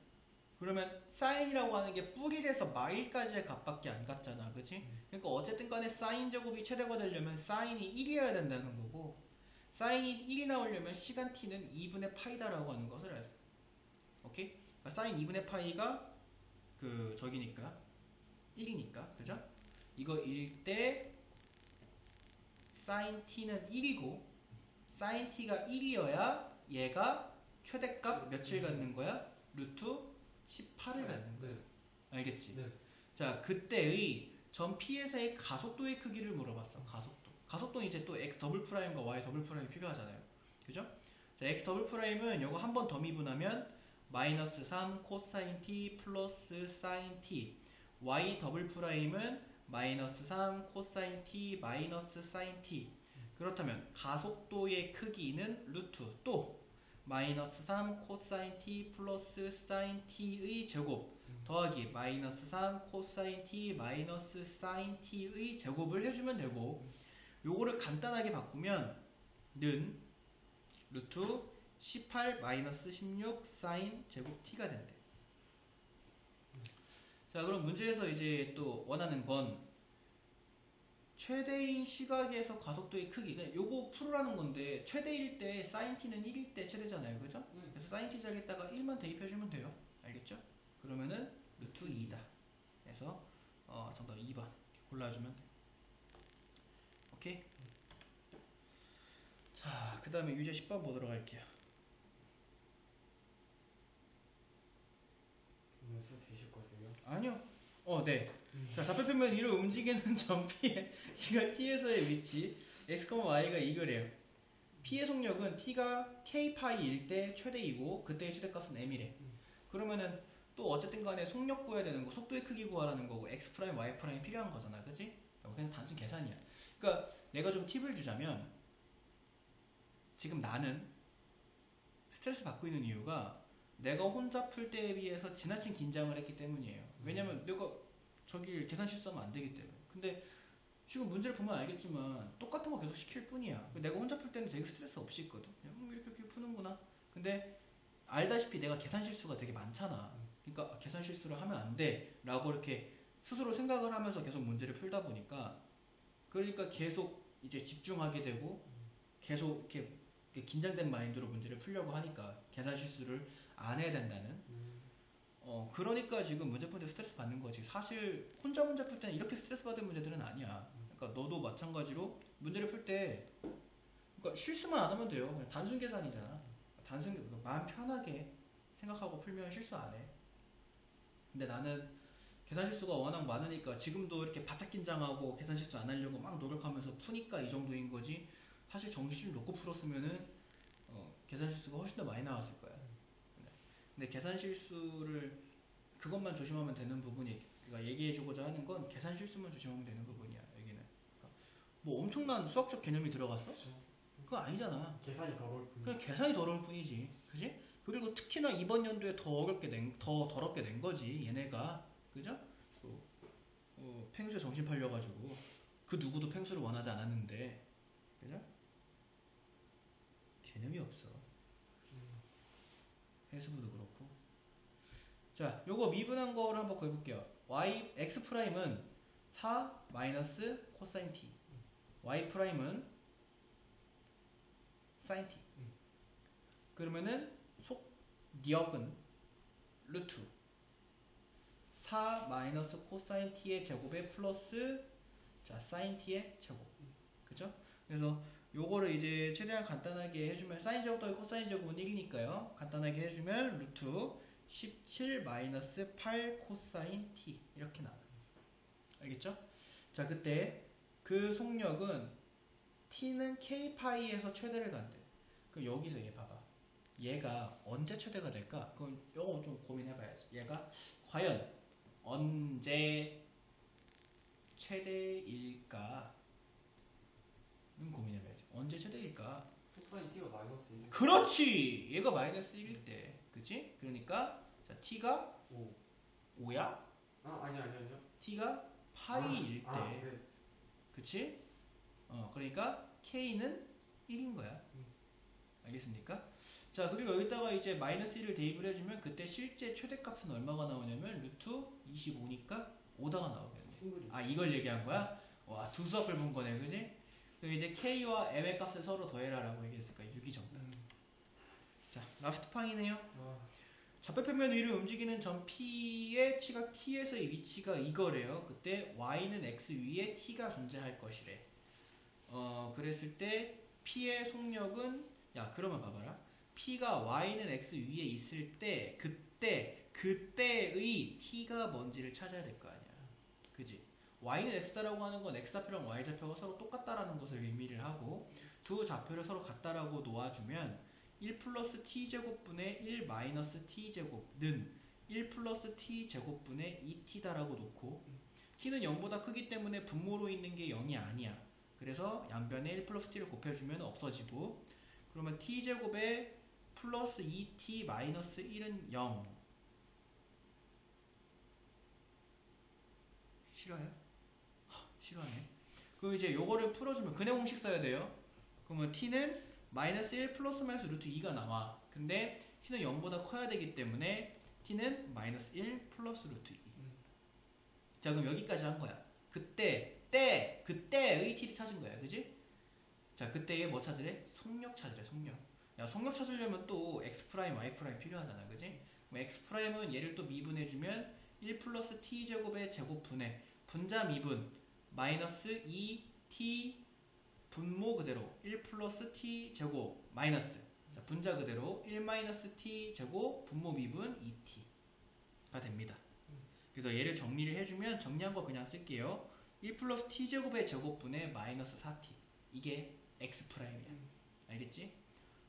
[SPEAKER 1] 그러면 사인이라고 하는 게 뿌리에서 마일까지의 값밖에 안 갔잖아, 그치? 그러니까 어쨌든 간에 사인 제곱이 최대가 되려면 사인이 1이어야 된다는 거고 사인이 1이 나오려면 시간 t는 2분의 파이다라고 하는 것을 알수 있어. 오케이? 그러니까 사인 2분의 파이가 그 저기니까 1이니까, 그죠? 이거 일 때 사인 t는 1이고 사인 t가 1이어야 얘가 최대값 몇을 갖는 거야? 루트 18을 갖는 거야. 알겠지?
[SPEAKER 2] 네.
[SPEAKER 1] 자, 그때의 점 P에서의 가속도의 크기를 물어봤어. 가속도. 가속도는 이제 또 x 더블 프라임과 y 더블 프라임이 필요하잖아요. 그죠? 자, x 더블 프라임은 이거 한 번 더 미분하면 마이너스 3 코사인 t 플러스 사인 t, y 더블 프라임은 마이너스 3 코사인 t 마이너스 사인 t. 그렇다면 가속도의 크기는 루트 또 마이너스 3 코사인 t 플러스 사인 t의 제곱 더하기 마이너스 3 코사인 t 마이너스 사인 t의 제곱을 해주면 되고 요거를 간단하게 바꾸면 는 루트 18 마이너스 16 사인 제곱 t가 된대. 자, 그럼 문제에서 이제 또 원하는 건 최대인 시각에서 가속도의 크기. 요거 풀으라는 건데 최대일 때 사인 t는 1일 때 최대잖아요, 그죠? 그래서 사인 t 자리에다가 1만 대입해주면 돼요. 알겠죠? 그러면은 루트 2다. 그래서 정답 2번 골라주면 돼. 오케이? 자, 그 다음에 유제 10번 보도록 할게요.
[SPEAKER 2] 하면서 되실 거세요?
[SPEAKER 1] 아니요. 네. 자, 좌표평면 위로 움직이는 점 P의 시간 T에서의 위치 x, y가 이거래요. P의 속력은 T가 K파이일 때 최대이고 그때의 최대값은 M이래. 그러면은 또 어쨌든 간에 속력 구해야 되는 거, 속도의 크기 구하라는 거고 x 프라임, y 프라임이 필요한 거잖아. 그치? 그냥 단순 계산이야. 그러니까 내가 좀 팁을 주자면 지금 나는 스트레스 받고 있는 이유가 내가 혼자 풀 때에 비해서 지나친 긴장을 했기 때문이에요. 왜냐면 내가 저기 계산 실수하면 안 되기 때문에. 근데 지금 문제를 보면 알겠지만 똑같은 거 계속 시킬 뿐이야. 내가 혼자 풀 때는 되게 스트레스 없이 있거든. 그냥 이렇게 푸는구나. 근데 알다시피 내가 계산 실수가 되게 많잖아. 그러니까 계산 실수를 하면 안 돼 라고 이렇게 스스로 생각을 하면서 계속 문제를 풀다 보니까 그러니까 계속 이제 집중하게 되고 계속 이렇게 긴장된 마인드로 문제를 풀려고 하니까 계산 실수를 안 해야 된다는 그러니까 지금 문제 풀 때 스트레스 받는 거지. 사실 혼자 문제 풀 때는 이렇게 스트레스 받은 문제들은 아니야. 그러니까 너도 마찬가지로 문제를 풀 때 그러니까 실수만 안 하면 돼요. 그냥 단순 계산이잖아. 단순 마음 편하게 생각하고 풀면 실수 안 해. 근데 나는 계산 실수가 워낙 많으니까 지금도 이렇게 바짝 긴장하고 계산 실수 안 하려고 막 노력하면서 푸니까 이 정도인 거지. 사실 정신을 놓고 풀었으면은 계산 실수가 훨씬 더 많이 나왔을 거야. 근데 계산 실수를 그것만 조심하면 되는 부분이 그러니까 얘기해주고자 하는 건 계산 실수만 조심하면 되는 부분이야. 여기는 그러니까 뭐 엄청난 수학적 개념이 들어갔어? 그거 아니잖아.
[SPEAKER 2] 계산이 더러울 뿐.
[SPEAKER 1] 그냥 계산이 더러울 뿐이지, 그지? 그리고 특히나 이번 연도에 더 더럽게 낸 거지, 얘네가, 그죠? 펭수에 정신 팔려가지고 그 누구도 펭수를 원하지 않았는데, 그죠? 개념이 없어. 해수부도 그렇고. 자, 요거 미분한 거를 한번 구해볼게요. x 프라임은 4 마이너스 코사인 t, y 프라임은 사인 t. 그러면은 속력은 루트 4 마이너스 코사인 t의 제곱에 플러스 자 사인 t의 제곱, 그죠? 그래서 요거를 이제 최대한 간단하게 해주면 사인 제곱 더하기 코사인 제곱은 1이니까요. 간단하게 해주면 루트 17 마이너스 8 코사인 t 이렇게 나와요. 알겠죠? 자, 그때 그 속력은 t는 k파이에서 최대를 간대. 그럼 여기서 얘 봐봐. 얘가 언제 최대가 될까? 그럼 요거 좀 고민해봐야지. 얘가 과연 언제 최대일까는 고민해봐야지. 언제 최대일까?
[SPEAKER 2] 코사인 t가 마이너스 1.
[SPEAKER 1] 그렇지! 얘가 마이너스 1일 때. 그치? 그러니까 자, t가 5야?
[SPEAKER 2] 아니요.
[SPEAKER 1] t가 파이일 때.
[SPEAKER 2] 네.
[SPEAKER 1] 그치? 그러니까 k는 1인 거야. 알겠습니까? 자, 그리고 여기다가 이제 마이너스 1을 대입을 해주면 그때 실제 최대값은 얼마가 나오냐면 루트 25니까 5다가 나오겠네. 이걸 얘기한 거야? 와, 두 수학을 본 거네, 그지? 그리고 이제 k와 m의 값을 서로 더해라라고 얘기했으니까 6이 정답. 자, 라스트 팡이네요. 좌표평면 위를 움직이는 점 P의 시각 T에서의 위치가 이거래요. 그때 Y는 X 위에 T가 존재할 것이래. 그랬을 때 P의 속력은 그러면 봐봐라. P가 Y는 X 위에 있을 때 그때의 T가 뭔지를 찾아야 될 거 아니야. 그지? Y는 X다라고 하는 건 X좌표랑 Y좌표가 서로 똑같다라는 것을 의미를 하고 두 좌표를 서로 같다라고 놓아주면 1 플러스 t제곱분의 1 마이너스 t제곱는 1 플러스 t제곱분의 2t다라고 놓고 t는 0보다 크기 때문에 분모로 있는 게 0이 아니야. 그래서 양변에 1 플러스 t를 곱해주면 없어지고 그러면 t제곱에 플러스 2t 마이너스 1은 0. 싫어요? 싫어하네. 그럼 이제 요거를 풀어주면 근해 공식 써야 돼요. 그러면 t는 마이너스 1 플러스 마이너스 루트 2가 나와. 근데 t는 0보다 커야 되기 때문에 t는 마이너스 1 플러스 루트 2. 자, 그럼 여기까지 한 거야. 그때의 t를 찾은 거야. 그지? 자, 그때의 뭐 찾으래? 속력 찾으래, 속력. 속력 찾으려면 또 x 프라임, y 프라임 필요하잖아. 그지? 그럼 x 프라임은 얘를 또 미분해주면 1 플러스 t 제곱의 제곱분의 분자 미분 마이너스 2t 분모 그대로 1 플러스 t 제곱 마이너스 자, 분자 그대로 1 마이너스 t 제곱 분모 미분 2t 됩니다. 그래서 얘를 정리를 해주면 정리한 거 그냥 쓸게요. 1 플러스 t제곱의 제곱분의 마이너스 4t. 이게 x'이야. 알겠지?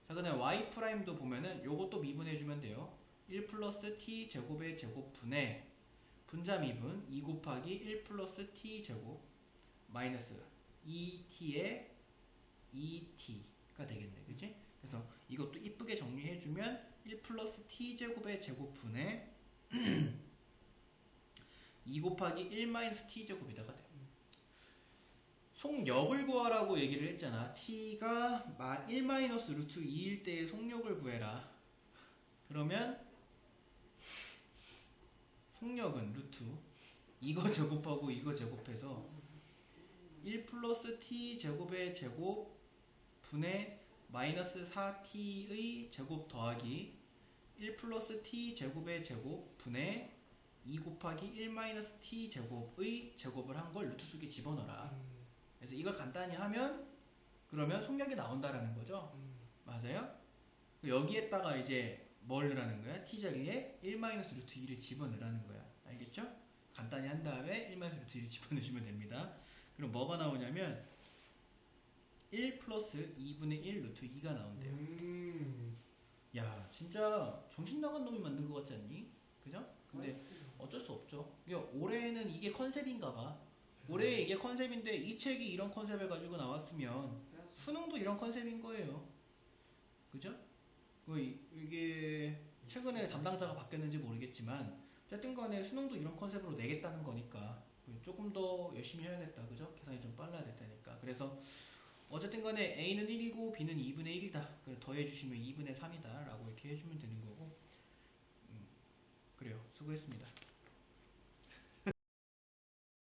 [SPEAKER 1] 자, 그 다음에 y'도 보면은 요것도 미분해주면 돼요. 1 플러스 t제곱의 제곱분의 분자 미분 2 곱하기 1 플러스 t제곱 마이너스 2t의 2t가 되겠네. 그치? 그래서 이것도 이쁘게 정리해주면 1 플러스 t제곱의 제곱분의 2 곱하기 1 마이너스 t제곱이다가 돼요. 속력을 구하라고 얘기를 했잖아. t가 1 마이너스 루트 2일 때의 속력을 구해라. 그러면 속력은 루트 이거 제곱하고 이거 제곱해서 1 플러스 t 제곱의 제곱 분의 마이너스 4t의 제곱 더하기 1 플러스 t 제곱의 제곱 분의 2 곱하기 1 마이너스 t 제곱의 제곱을 한 걸 루트 속에 집어넣어라. 그래서 이걸 간단히 하면 그러면 속력이 나온다라는 거죠. 맞아요? 여기에다가 이제 뭘 넣으라는 거야? t 자리에 1 마이너스 루트 2를 집어넣으라는 거야. 알겠죠? 간단히 한 다음에 1 마이너스 루트 2를 집어넣으시면 됩니다. 그럼 뭐가 나오냐면 1 플러스 2분의 1 루트 2가 나온대요. 야, 진짜 정신 나간 놈이 만든 것 같지 않니? 그죠? 근데 어쩔 수 없죠. 올해는 이게 컨셉인가 봐. 올해 이게 컨셉인데 이 책이 이런 컨셉을 가지고 나왔으면 수능도 이런 컨셉인 거예요. 그죠? 이게 최근에 담당자가 바뀌었는지 모르겠지만 어쨌든 간에 수능도 이런 컨셉으로 내겠다는 거니까 조금 더 열심히 해야겠다. 그죠? 계산이 좀 빨라야 될 테니까. 그래서 어쨌든 간에 A는 1이고 B는 2분의 1이다. 더해주시면 2분의 3이다. 라고 이렇게 해주면 되는 거고. 그래요. 수고했습니다.